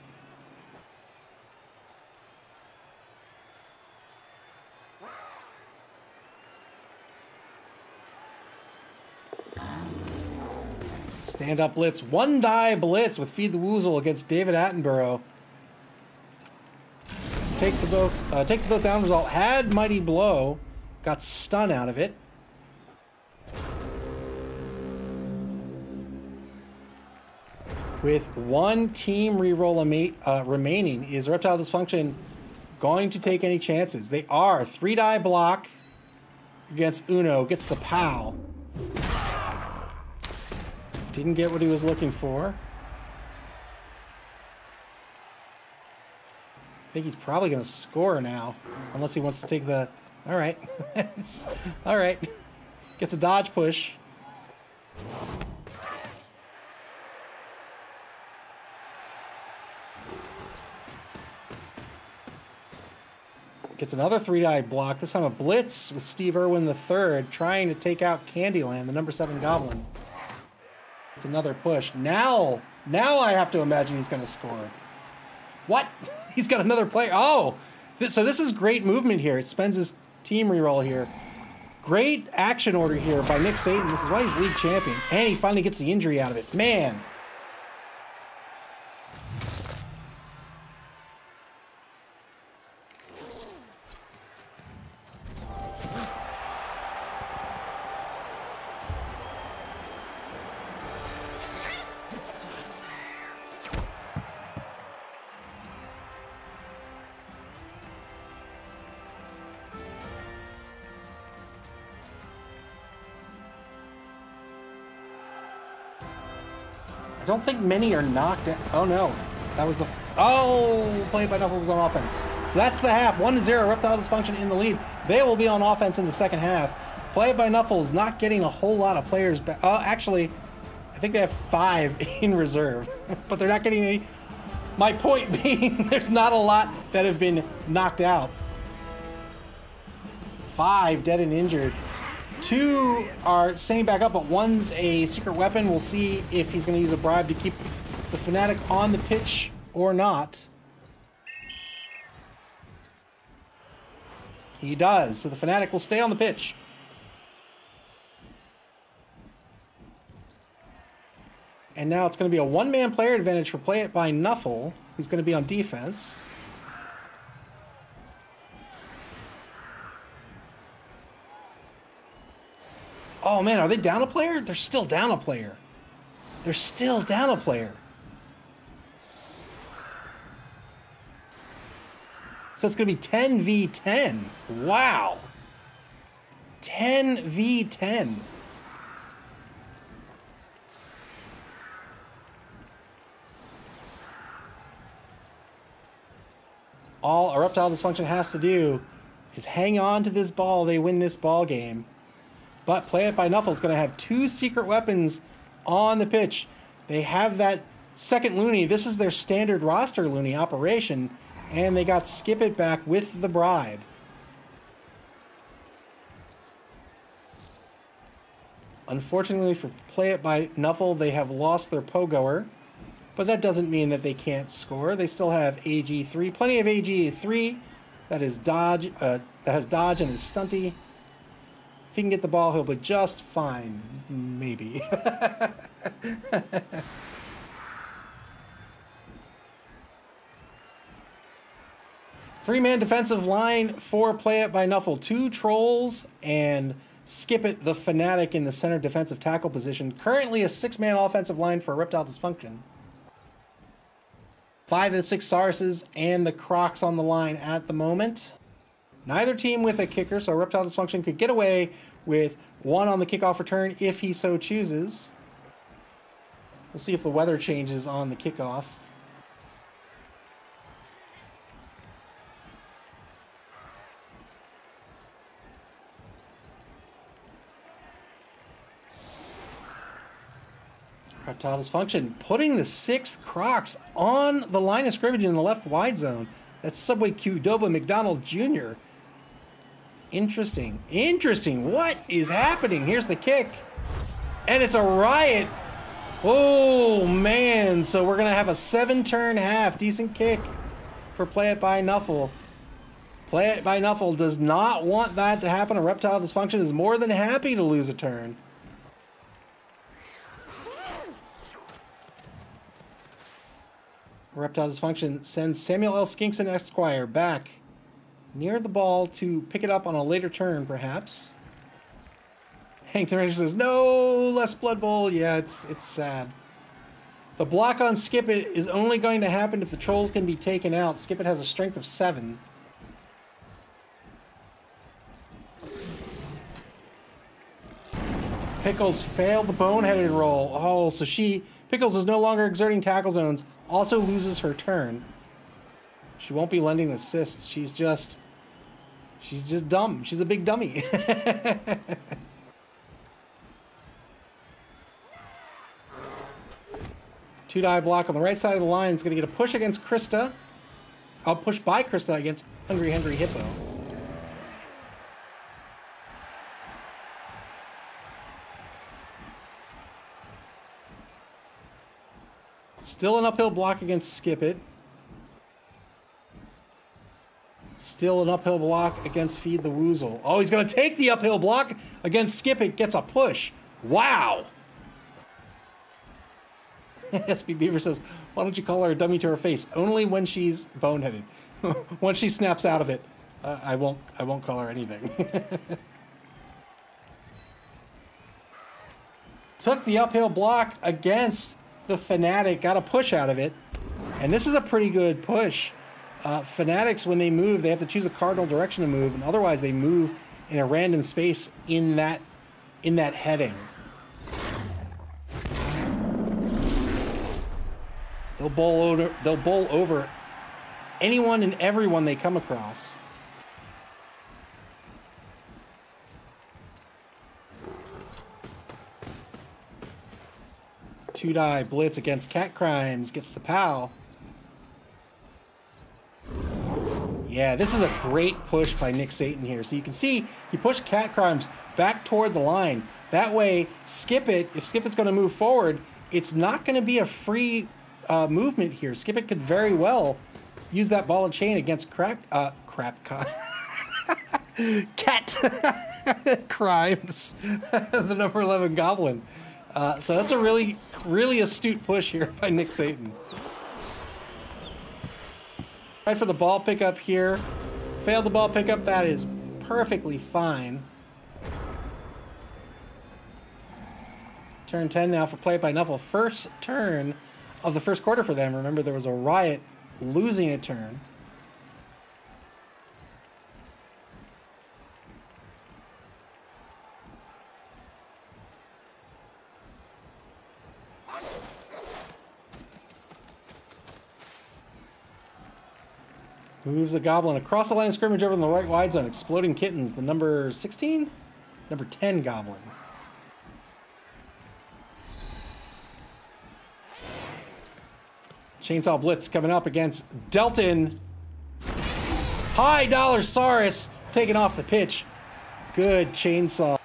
Stand-up blitz. 1-die blitz with Feed the Woozle against David Attenborough. Takes the both down result. Had Mighty Blow. Got stun out of it. With 1 team reroll remaining, is Reptile Dysfunkshun going to take any chances? They are. 3-die block against Uno. Gets the POW. Didn't get what he was looking for. I think he's probably going to score now, unless he wants to take the... All right. All right. Gets a dodge push. Gets another 3-die block, this time a blitz with Steve Irwin III, trying to take out Candyland, the number 7 goblin. It's another push. Now I have to imagine he's going to score. What? He's got another player. Oh, so this is great movement here. It spends his team reroll here. Great action order here by Nick Satan. This is why he's league champion. And he finally gets the injury out of it. Man. I don't think many are knocked out. Oh no, that was the... Oh, Play It by Nuffle was on offense. So that's the half, 1-0, Reptile Dysfunction in the lead. They will be on offense in the second half. Play It by Nuffle is not getting a whole lot of players back. Oh, actually, I think they have 5 in reserve, but they're not getting any. My point being, there's not a lot that have been knocked out. 5 dead and injured. 2 are standing back up, but 1's a secret weapon. We'll see if he's going to use a bribe to keep the Fnatic on the pitch or not. He does, so the Fnatic will stay on the pitch. And now it's going to be a one-man player advantage for Play It by Nuffle, who's going to be on defense. Oh man, are they down a player? They're still down a player. They're still down a player. So it's going to be 10v10. Wow. 10v10. All a Reptile Dysfunction has to do is hang on to this ball. They win this ball game. But Play It by Nuffle is going to have 2 secret weapons on the pitch. They have that second Looney. This is their standard roster Looney operation. And they got Skip It back with the bribe. Unfortunately for Play It by Nuffle, they have lost their Pogoer. But that doesn't mean that they can't score. They still have AG3. Plenty of AG3. That is dodge. That has dodge and is stunty. If he can get the ball, he'll be just fine. Maybe. Three-man defensive line for Play It by Nuffle. 2 trolls and Skip It, the Fnatic, in the center defensive tackle position. Currently a 6-man offensive line for Reptile Dysfunction. 5 of the 6 Sarses and the Crocs on the line at the moment. Neither team with a kicker, so Reptile Dysfunction could get away with 1 on the kickoff return if he so chooses. We'll see if the weather changes on the kickoff. Reptile Dysfunction putting the 6th Crocs on the line of scrimmage in the left wide zone. That's Subway Qdoba McDonald Jr. Interesting. Interesting. What is happening? Here's the kick. And it's a riot. Oh, man. So we're going to have a 7-turn half. Decent kick for Play It by Nuffle. Play It by Nuffle does not want that to happen. A Reptile Dysfunction is more than happy to lose a turn. Reptile Dysfunction sends Samuel L. Skinkson Esquire back near the ball to pick it up on a later turn, perhaps. Hank the Ranger says, no, less Blood Bowl. Yeah, it's sad. The block on Skip It is only going to happen if the trolls can be taken out. Skip It has a strength of 7. Pickles failed the boneheaded roll. Oh, so Pickles is no longer exerting tackle zones. Also loses her turn. She won't be lending an assist. She's just dumb. She's a big dummy. 2-die block on the right side of the line is going to get a push against Krista. I'll push by Krista against Hungry Hippo. Still an uphill block against Skip It. Still an uphill block against Feed the Woozle. Oh, he's going to take the uphill block against Skip It. Gets a push. Wow. SB Beaver says, why don't you call her a dummy to her face? Only when she's boneheaded. Once she snaps out of it, I won't call her anything. Took the uphill block against the Fanatic. Got a push out of it. And this is a pretty good push. Fanatics, when they move, they have to choose a cardinal direction to move, and otherwise they move in a random space in that heading. They'll bowl over anyone and everyone they come across. Two-die blitz against Cat Crimes, gets the POW. Yeah, this is a great push by Nick Satan here. So you can see he pushed Cat Crimes back toward the line. That way, Skip It, if Skip It's going to move forward, it's not going to be a free movement here. Skip It could very well use that ball and chain against Cat Crimes, the number 11 Goblin. So that's a really astute push here by Nick Satan. Tried for the ball pickup here. Failed the ball pickup. That is perfectly fine. Turn 10 now for Play It by Nuffle. First turn of the first quarter for them. Remember, there was a riot losing a turn. Moves the Goblin across the line of scrimmage over in the right wide zone. Exploding Kittens, the number 16? Number 10 Goblin. Chainsaw Blitz coming up against Delton. High Dollar Saurus taking off the pitch. Good chainsaw.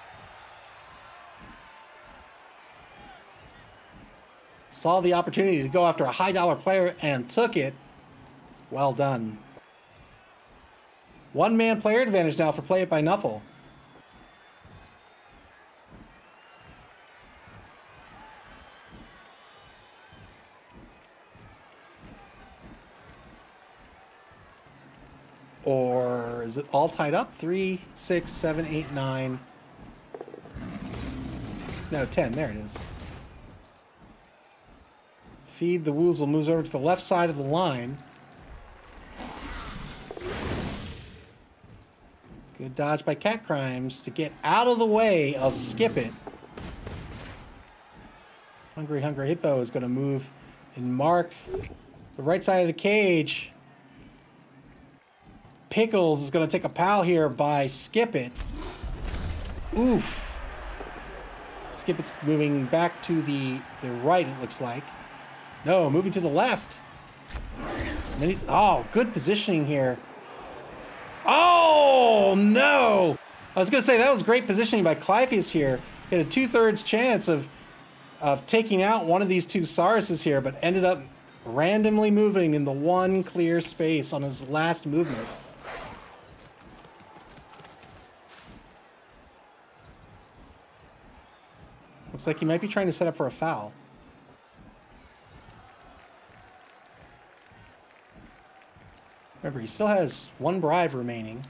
Saw the opportunity to go after a high dollar player and took it. Well done. One-man player advantage now for Play It by Nuffle. Or is it all tied up? 3, 6, 7, 8, 9. No, 10. There it is. Feed the Woozle moves over to the left side of the line. Good dodge by Cat Crimes to get out of the way of Skip It. Hungry Hippo is going to move and mark the right side of the cage. Pickles is going to take a POW here by Skip It. Oof. Skip It's moving back to the right, it looks like. No, moving to the left. And then oh, good positioning here. Oh, no! I was going to say, that was great positioning by Clypheus here. He had a 2/3 chance of taking out one of these two Sauruses here, but ended up randomly moving in the one clear space on his last movement. Looks like he might be trying to set up for a foul. Remember, he still has one bribe remaining.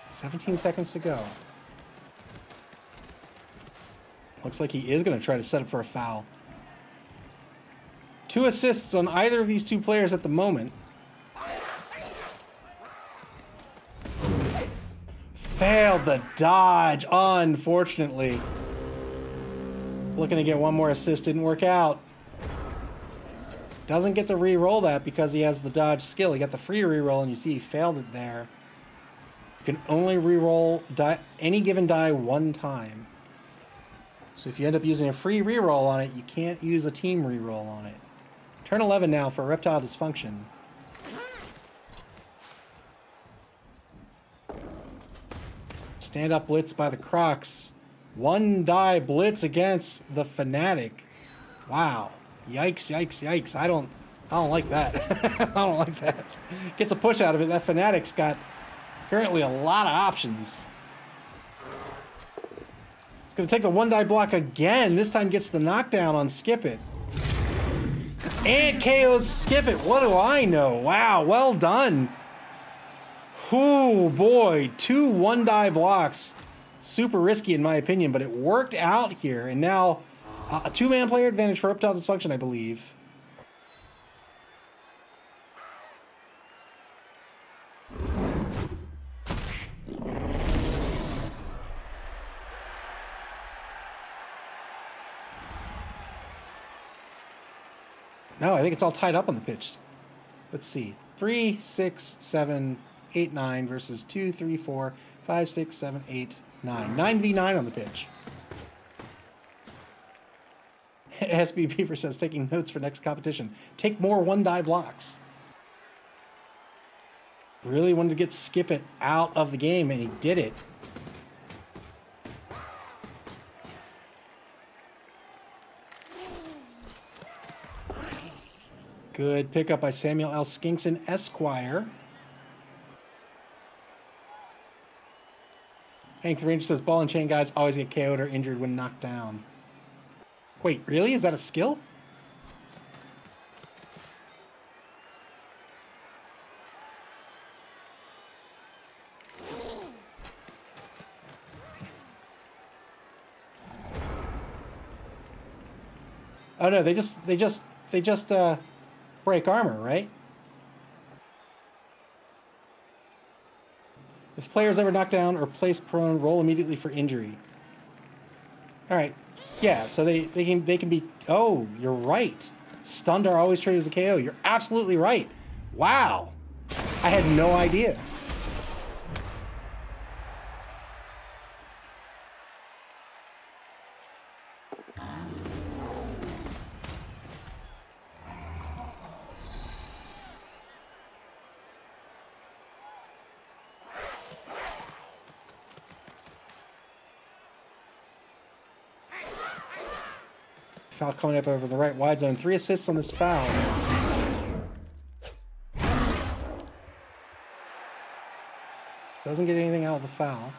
17 seconds to go. Looks like he is going to try to set up for a foul. 2 assists on either of these two players at the moment. Failed the dodge, unfortunately. Looking to get one more assist, didn't work out. Doesn't get to re-roll that because he has the dodge skill. He got the free re-roll, and you see he failed it there. You can only re-roll any given die one time. So if you end up using a free re-roll on it, you can't use a team re-roll on it. Turn 11 now for Reptile Dysfunkshun. Stand-up blitz by the Crocs. One die blitz against the Fanatic. Wow. Yikes, yikes, yikes. I don't I don't like that. I don't like that. Gets a push out of it. That Fnatic's got currently a lot of options. It's going to take the one die block again. This time gets the knockdown on Skip It. And KOs Skip It. What do I know? Wow, well done. Oh boy, 2 one die blocks. Super risky in my opinion, but it worked out here. And now a 2-man player advantage for Reptile Dysfunkshun, I believe. No, I think it's all tied up on the pitch. Let's see. 3, 6, 7, 8, 9 versus 2, 3, 4, 5, 6, 7, 8, 9. 9v9 on the pitch. SB Beaver says, taking notes for next competition. Take more one die blocks. Really wanted to get Skip It out of the game, and he did it. Good pickup by Samuel L. Skinkson, Esquire. Hank the Ranger says, ball and chain guys always get KO'd or injured when knocked down. Wait, really? Is that a skill? Oh no, they just break armor, right? If players ever knocked down or placed prone, roll immediately for injury. All right, yeah. So they can be. Oh, you're right. Stunned are always treated as a KO. You're absolutely right. Wow, I had no idea. Foul coming up over the right wide zone. 3 assists on this foul. Doesn't get anything out of the foul.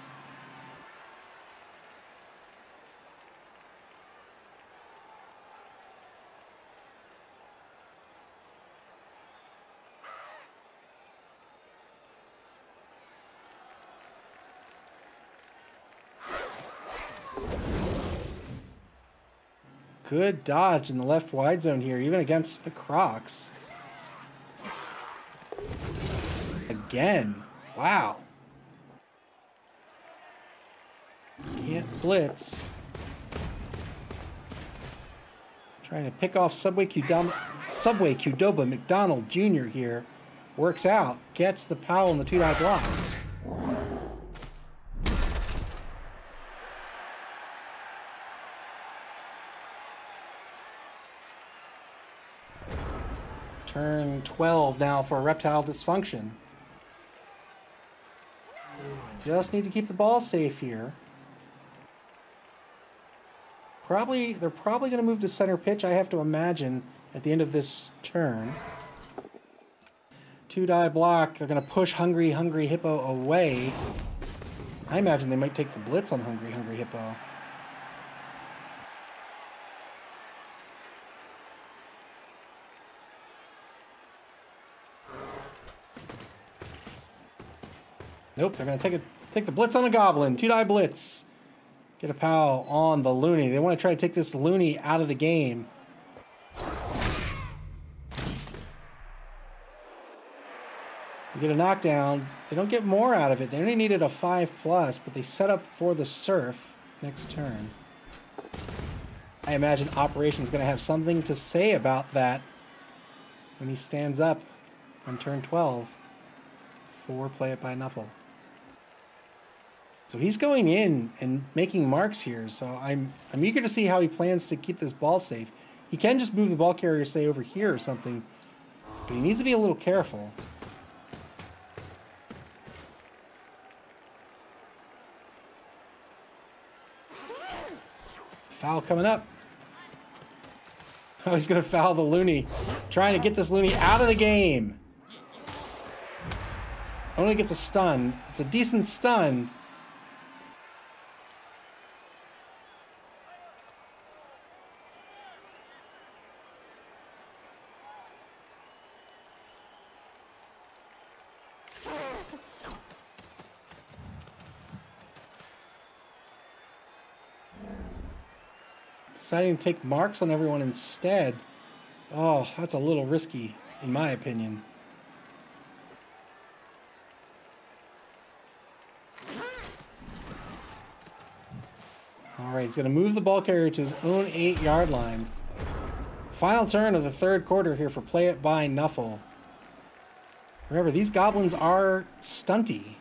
Good dodge in the left wide zone here, even against the Crocs. Again. Wow. Can't blitz. Trying to pick off Subway Qdoba McDonald Jr. here. Works out. Gets the Powell in the 2-die block. Turn 12 now for Reptile Dysfunkshun. Just need to keep the ball safe here. They're probably going to move to center pitch, I have to imagine, at the end of this turn. 2-die block. They're going to push Hungry Hippo away. I imagine they might take the blitz on Hungry Hippo. Nope, they're going to take the blitz on the Goblin. 2-die blitz. Get a Powell on the Looney. They want to try to take this Looney out of the game. They get a knockdown. They don't get more out of it. They only needed a 5+, but they set up for the Surf next turn. I imagine Operation's going to have something to say about that when he stands up on turn 12 for Play It by Nuffle. So he's going in and making marks here. So I'm eager to see how he plans to keep this ball safe. He can just move the ball carrier, say, over here or something, but he needs to be a little careful. Foul coming up. Oh, he's going to foul the Looney. Trying to get this Looney out of the game. Only gets a stun. It's a decent stun. Deciding to take marks on everyone instead. Oh, that's a little risky, in my opinion. All right, he's going to move the ball carrier to his own 8-yard line. Final turn of the third quarter here for Play It by Nuffle. Remember, these goblins are stunty.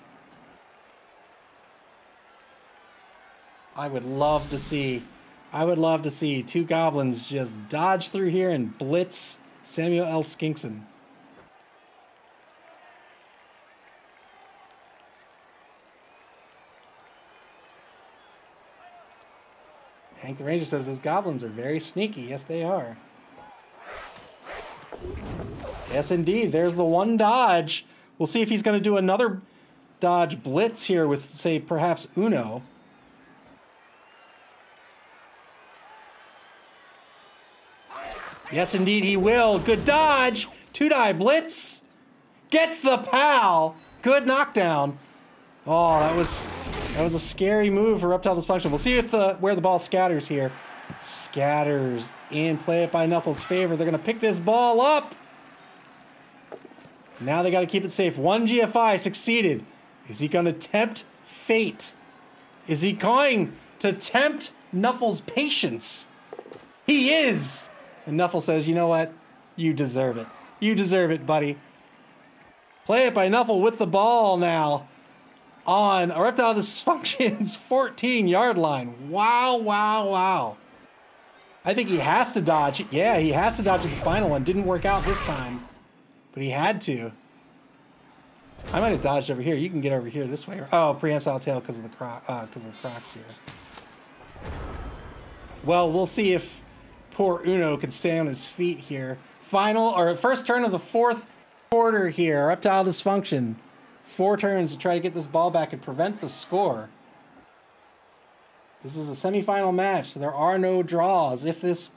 I would love to see two goblins just dodge through here and blitz Samuel L. Skinkson. Hank the Ranger says those goblins are very sneaky. Yes, they are. Yes, indeed. There's the one dodge. We'll see if he's going to do another dodge blitz here with, say, perhaps Uno. Yes, indeed, he will. Good dodge. 2-die blitz. Gets the pal. Good knockdown. Oh, that was a scary move for Reptile Dysfunkshun. We'll see if where the ball scatters here. Scatters in Play It by Nuffle's favor. They're going to pick this ball up. Now they got to keep it safe. One GFI succeeded. Is he going to tempt fate? Is he going to tempt Nuffle's patience? He is. And Nuffle says, you know what? You deserve it. You deserve it, buddy. Play It by Nuffle with the ball now on Reptile Dysfunkshun's 14-yard line. Wow, wow, wow. I think he has to dodge. Yeah, he has to dodge at the final one. Didn't work out this time, but he had to. I might have dodged over here. You can get over here this way. Oh, prehensile tail because of the cracks here. Well, we'll see if poor Uno can stay on his feet here. First turn of the fourth quarter here. Reptile Dysfunkshun. 4 turns to try to get this ball back and prevent the score. This is a semifinal match. So there are no draws. If it's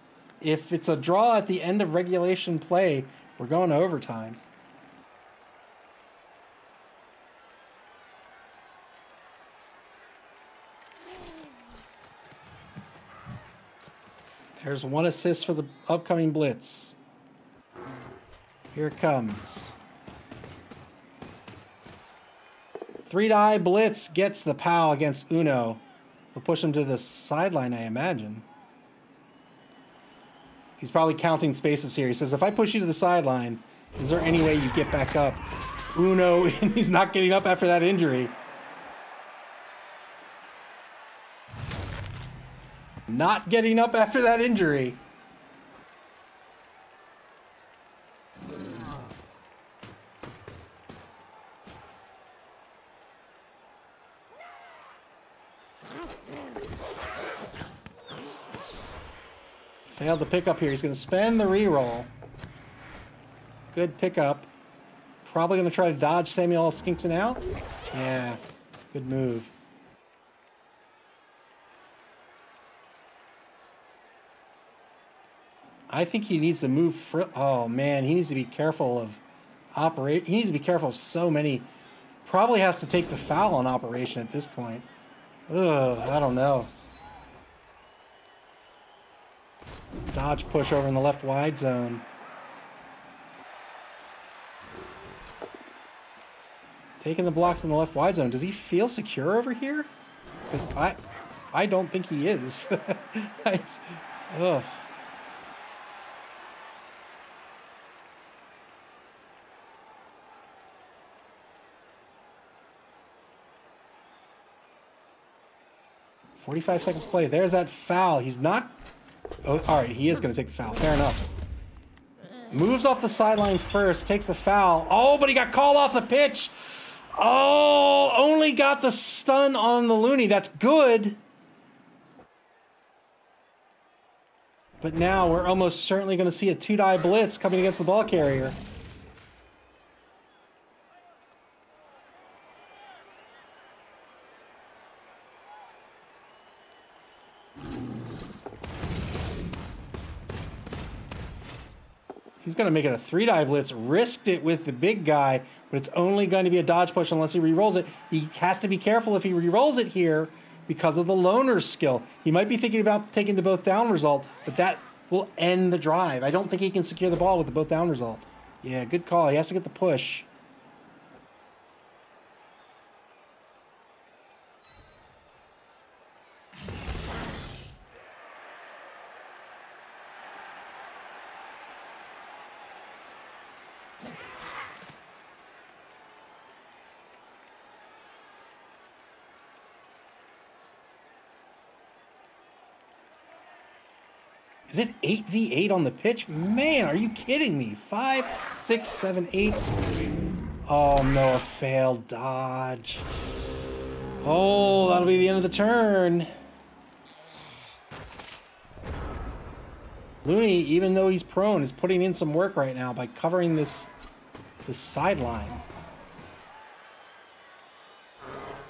a draw at the end of regulation play, we're going to overtime. There's 1 assist for the upcoming blitz. Here it comes. 3-die blitz gets the POW against Uno. We'll push him to the sideline, I imagine. He's probably counting spaces here. He says, if I push you to the sideline, is there any way you get back up? Uno, he's not getting up after that injury. Not getting up after that injury. Failed the pickup here. He's going to spend the reroll. Good pickup. Probably going to try to dodge Samuel L. Skinkson out. Yeah, good move. I think he needs to move. Oh man, he needs to be careful of He needs to be careful of so many. Probably has to take the foul on operation at this point. Ugh, I don't know. Dodge push over in the left wide zone. Taking the blocks in the left wide zone. Does he feel secure over here? Because I don't think he is. Ugh. "45 seconds to play." There's that foul. He's not... Oh, all right, he is going to take the foul. Fair enough. Moves off the sideline first, takes the foul. Oh, but he got called off the pitch. Oh, only got the stun on the Looney. That's good. But now we're almost certainly going to see a 2-die blitz coming against the ball carrier. He's going to make it a 3-die blitz, risked it with the big guy, but it's only going to be a dodge push unless he re-rolls it. He has to be careful if he re-rolls it here because of the loner's skill. He might be thinking about taking the both down result, but that will end the drive. I don't think he can secure the ball with the both down result. Yeah, good call. He has to get the push. Is it 8v8 on the pitch? Man, are you kidding me? 5, 6, 7, 8. Oh no, a failed dodge. Oh, that'll be the end of the turn. Looney, even though he's prone, is putting in some work right now by covering this sideline.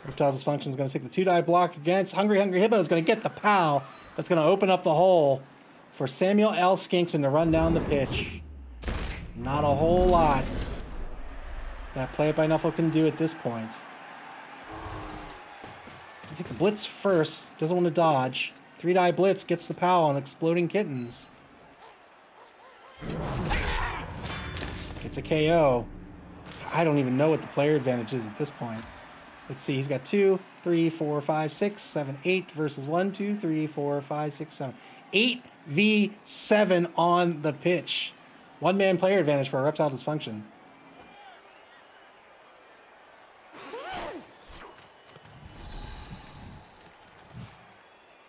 Reptile Dysfunkshun is going to take the 2-die block against Hungry Hippo. Is going to get the POW. That's going to open up the hole for Samuel L. Skinkson to run down the pitch. Not a whole lot that Play It by Nuffle can do at this point. Take the blitz first. Doesn't want to dodge. 3-die blitz gets the POW on Exploding Kittens. Gets a KO. I don't even know what the player advantage is at this point. Let's see. He's got 2, 3, 4, 5, 6, 7, 8 versus 1, 2, 3, 4, 5, 6, 7. 8v7 on the pitch. 1-man player advantage for a Reptile Dysfunkshun.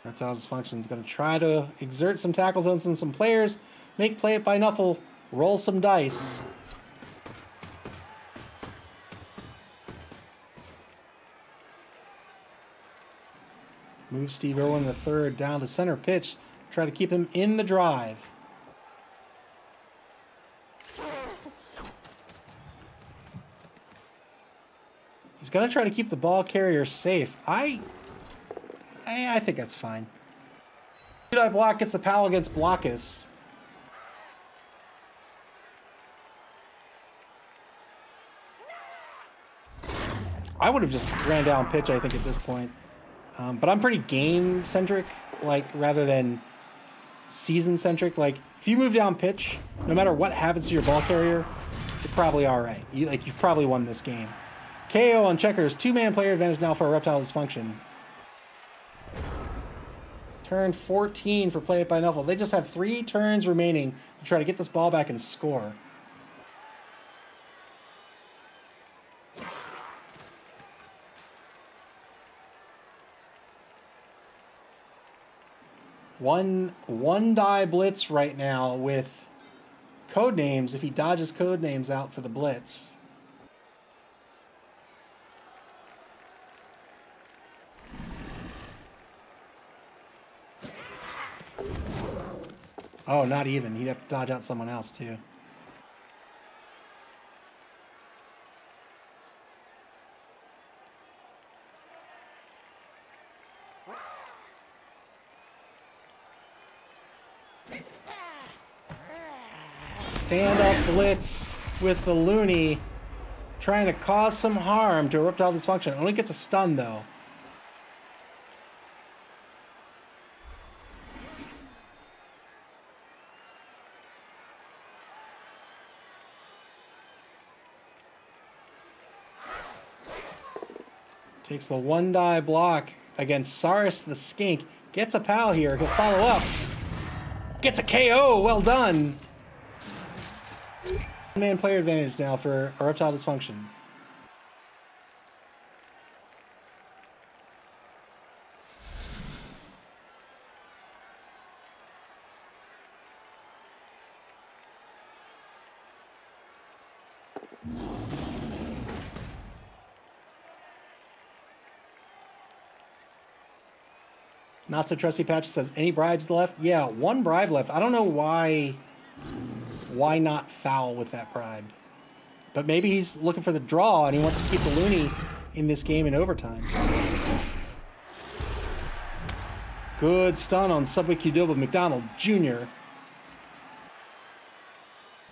Reptile Dysfunkshun is going to try to exert some tackle zones and some players. Make Play It by Nuffle roll some dice. Move Steve Irwin III down to center pitch. Try to keep him in the drive. He's going to try to keep the ball carrier safe. I think that's fine. 2-die block gets the POW against Blockus. I would have just ran down pitch, I think, at this point. But I'm pretty game-centric, like, rather than season-centric. Like, if you move down pitch, no matter what happens to your ball carrier, you're probably all right. You've probably won this game. KO on checkers. 2-man player advantage now for a Reptile Dysfunkshun. Turn 14 for Play It by Nuffle. They just have 3 turns remaining to try to get this ball back and score. One die blitz right now with Codenames if he dodges Codenames out for the blitz. Oh, not even. He'd have to dodge out someone else too. Stand-up blitz with the Looney, trying to cause some harm to a Reptile Dysfunkshun. Only gets a stun, though. Takes the 1-die block against Saurus the Skink. Gets a POW here. He'll follow up. Gets a KO. Well done. 1-man player advantage now for a Reptile Dysfunkshun. Not so trusty Patch says, any bribes left? Yeah, one bribe left. I don't know why not foul with that bribe. But maybe he's looking for the draw and he wants to keep the Looney in this game in overtime. Good stun on Subway Qdoba McDonald Jr.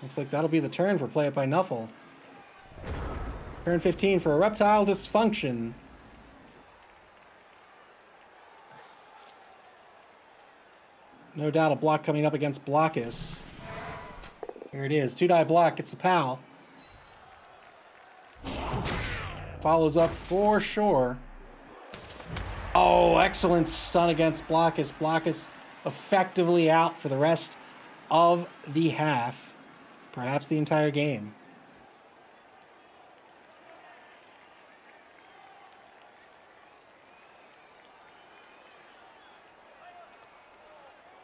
Looks like that'll be the turn for Play It by Nuffle. Turn 15 for a Reptile Dysfunkshun. No doubt a block coming up against Blockus. Here it is. 2-die block gets the PAL. Follows up for sure. Oh, excellent stun against Blockus. Blockus effectively out for the rest of the half. Perhaps the entire game.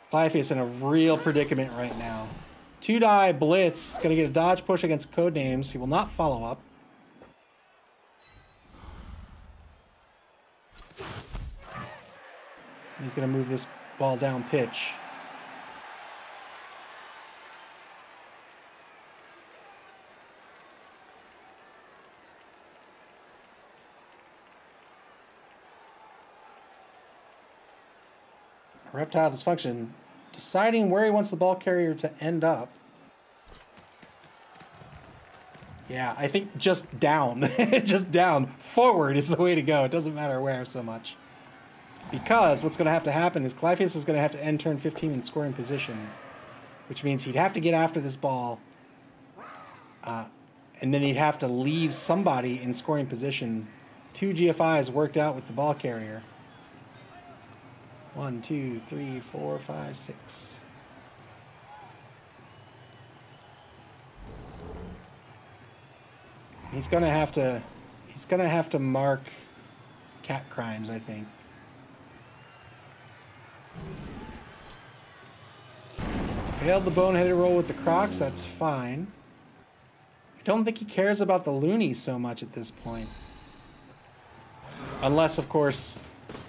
Clypheus in a real predicament right now. 2-die blitz, gonna get a dodge push against Codenames. He will not follow up. And he's gonna move this ball down pitch. Reptile Dysfunkshun deciding where he wants the ball carrier to end up. Yeah, I think just down. Just down. Forward is the way to go. It doesn't matter where so much. Because what's going to happen is Clypheus is going to have to end turn 15 in scoring position, which means he'd have to get after this ball, and then he'd have to leave somebody in scoring position. 2 GFIs worked out with the ball carrier. 1, 2, 3, 4, 5, 6. He's gonna have to mark cat crimes, I think. Failed the boneheaded roll with the Crocs, that's fine. I don't think he cares about the loonies so much at this point. Unless, of course,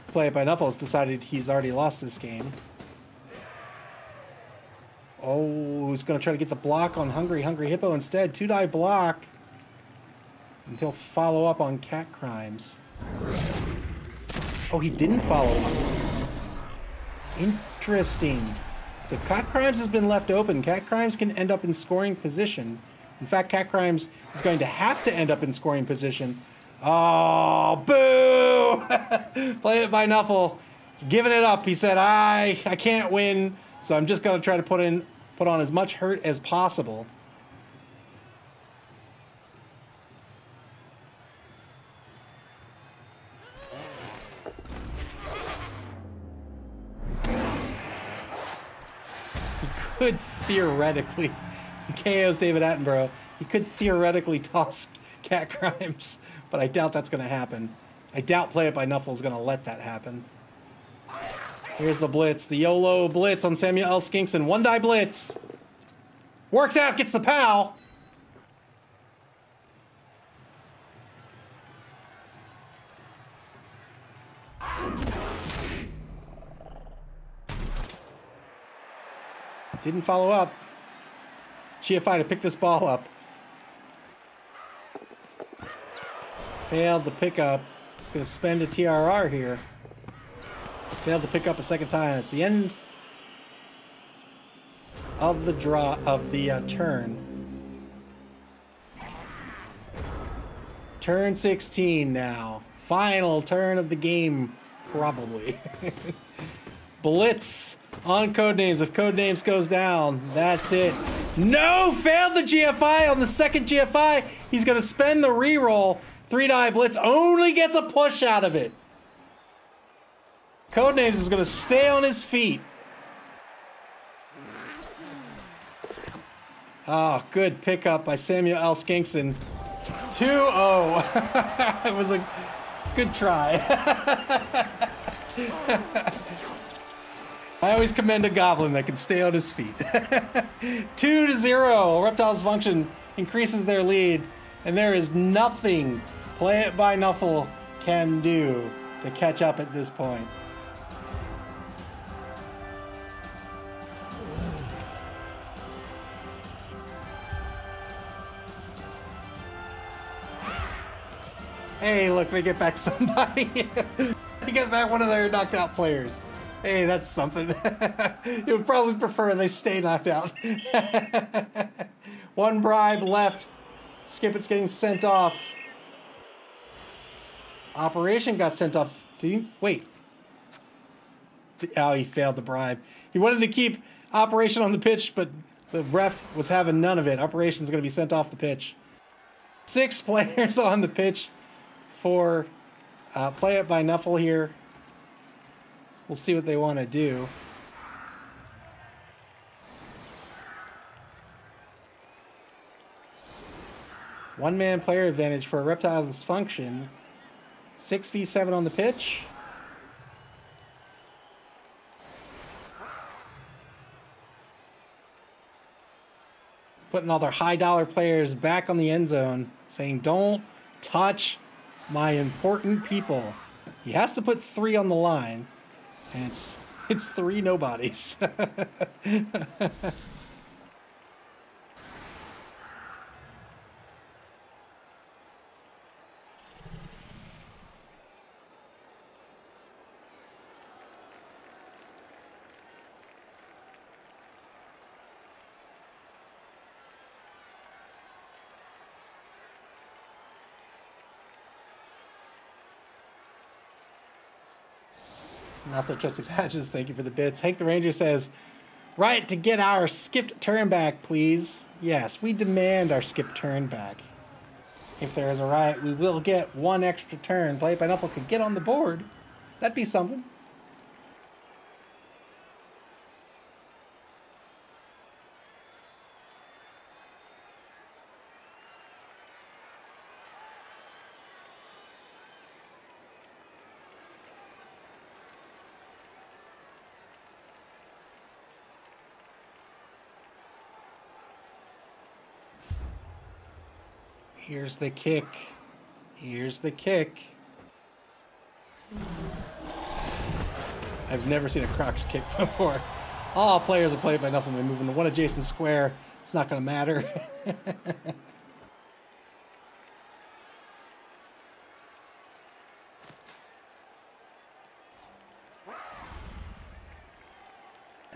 Play It by Nuffle has decided he's already lost this game. Oh, he's going to try to get the block on Hungry Hippo instead. 2-die block. And he'll follow up on cat crimes. Oh, he didn't follow up. Interesting. So cat crimes has been left open. Cat crimes can end up in scoring position. In fact, cat crimes is going to have to end up in scoring position. Oh, boo! Play It by Nuffle. He's giving it up. He said, I can't win, so I'm just going to try to put on as much hurt as possible. He could theoretically, KO's David Attenborough, he could theoretically toss cat crimes, but I doubt that's going to happen. I doubt Play It by Nuffle is going to let that happen. Here's the blitz, the YOLO blitz on Samuel L. Skinkson. 1-die blitz. Works out, gets the PAL. Didn't follow up. GFI to pick this ball up. Failed the pickup. He's going to spend a TRR here. Failed to pick up a second time. It's the end of the draw of the turn. Turn 16 now. Final turn of the game, probably. Blitz on Codenames. If Codenames goes down, that's it. No! Failed the GFI on the second GFI. He's going to spend the reroll. 3-die blitz only gets a push out of it. Codenames is going to stay on his feet. Oh, good pickup by Samuel L. Skinkson. 2-0. It was a good try. I always commend a goblin that can stay on his feet. 2-0. Reptile Dysfunkshun increases their lead, and there is nothing Play It by Nuffle can do to catch up at this point. Hey, look, they get back somebody. They get back one of their knocked out players. Hey, that's something. You would probably prefer they stay knocked out. One bribe left. Skip It's getting sent off. Operation got sent off. Did he? Wait. Oh, he failed the bribe. He wanted to keep Operation on the pitch, but the ref was having none of it. Operation's going to be sent off the pitch. 6 players on the pitch for Play It by Nuffle here. We'll see what they want to do. One-man player advantage for Reptile Dysfunkshun. 6v7 on the pitch. Putting all their high-dollar players back on the end zone, saying, don't touch my important people. He has to put 3 on the line, and it's 3 nobodies. Not so trusted patches, thank you for the bits. Hank the Ranger says, right to get our skipped turn back, please. Yes, we demand our skipped turn back. If there is a right, we will get 1 extra turn. Play It by Nuffle could get on the board. That'd be something. Here's the kick. Here's the kick. I've never seen a Crocs kick before. All players are played by Nuffle. They move into one adjacent square. It's not going to matter.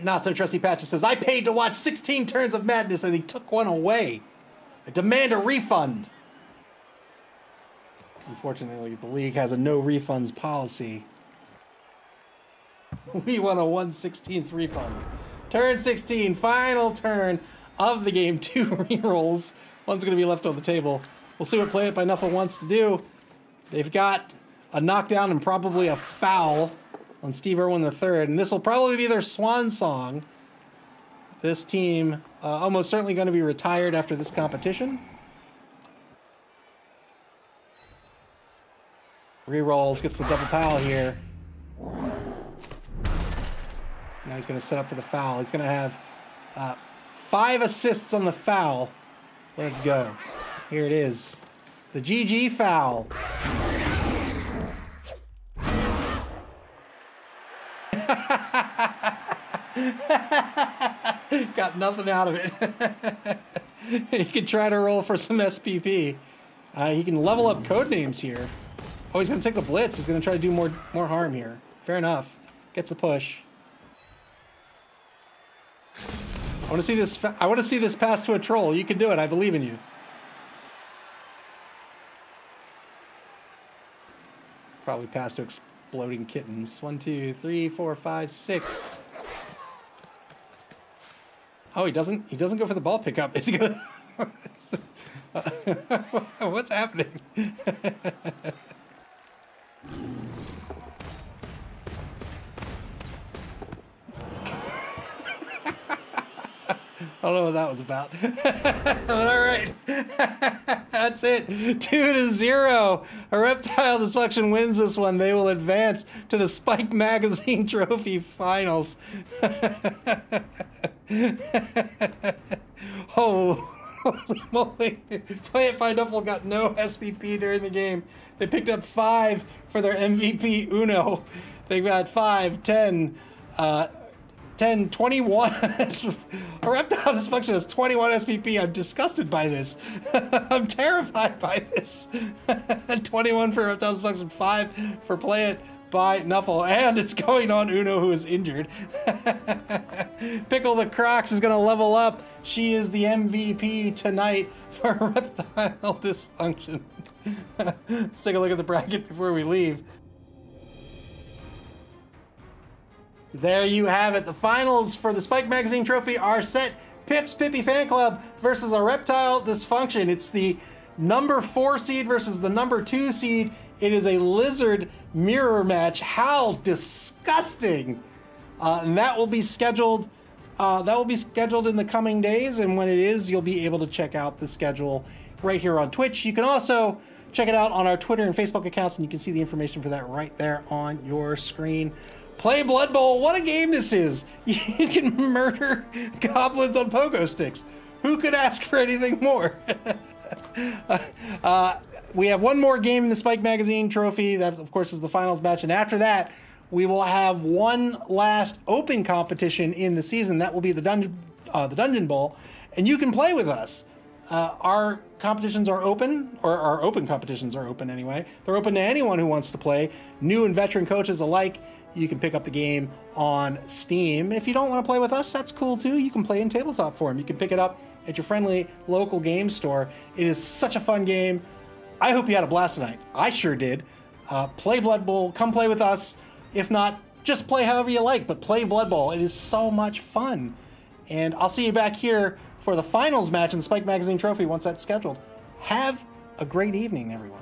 Not so trusty Patches says, I paid to watch 16 turns of madness and he took one away. I demand a refund. Unfortunately, the league has a no refunds policy. We want a 1/16th refund. Turn 16, final turn of the game. 2 rerolls. One's going to be left on the table. We'll see what Play It by Nuffle wants to do. They've got a knockdown and probably a foul on Steve Irwin III, and this will probably be their swan song. This team almost certainly going to be retired after this competition. Rerolls, gets the double foul here. Now he's going to set up for the foul. He's going to have 5 assists on the foul. Let's go. Here it is. The GG foul. Got nothing out of it. He can try to roll for some SPP. He can level up code names here. Oh, he's going to take the blitz. He's going to try to do more harm here. Fair enough. Gets the push. I want to see this. I want to see this pass to a troll. You can do it. I believe in you. Probably pass to exploding kittens. 1, 2, 3, 4, 5, 6. Oh, he doesn't go for the ball pickup. Is he gonna? What's happening? I don't know what that was about. But all right. That's it. 2-0. A Reptile Dysfunkshun wins this one. They will advance to the Spike Magazine Trophy Finals. Holy moly. Play It by Nuffle got no SPP during the game. They picked up 5 for their MVP Uno. They got 5, 10, 10, 21. A Reptile Dysfunkshun has 21 SPP. I'm disgusted by this. I'm terrified by this. 21 for Reptile Dysfunkshun, 5 for Play It by Nuffle, and it's going on Uno, who is injured. Pickle the Crocs is going to level up. She is the MVP tonight for Reptile Dysfunkshun. Let's take a look at the bracket before we leave. There you have it. The finals for the Spike Magazine Trophy are set. Pips Pippy Fan Club versus a Reptile Dysfunkshun. It's the number 4 seed versus the number 2 seed. It is a lizard mirror match. How disgusting! And that will be scheduled. That will be scheduled in the coming days. And when it is, you'll be able to check out the schedule right here on Twitch. You can also check it out on our Twitter and Facebook accounts, and you can see the information for that right there on your screen. Play Blood Bowl. What a game this is! You can murder goblins on pogo sticks. Who could ask for anything more? We have one more game in the Spike Magazine Trophy. That, of course, is the finals match. And after that, we will have one last open competition in the season. That will be the Dungeon Bowl. And you can play with us. Our competitions are open, or our open competitions are open anyway. They're open to anyone who wants to play, new and veteran coaches alike. You can pick up the game on Steam. And if you don't want to play with us, that's cool too. You can play in tabletop form. You can pick it up at your friendly local game store. It is such a fun game. I hope you had a blast tonight. I sure did. Play Blood Bowl. Come play with us. If not, just play however you like, but play Blood Bowl. It is so much fun. And I'll see you back here for the finals match in the Spike Magazine Trophy once that's scheduled. Have a great evening, everyone.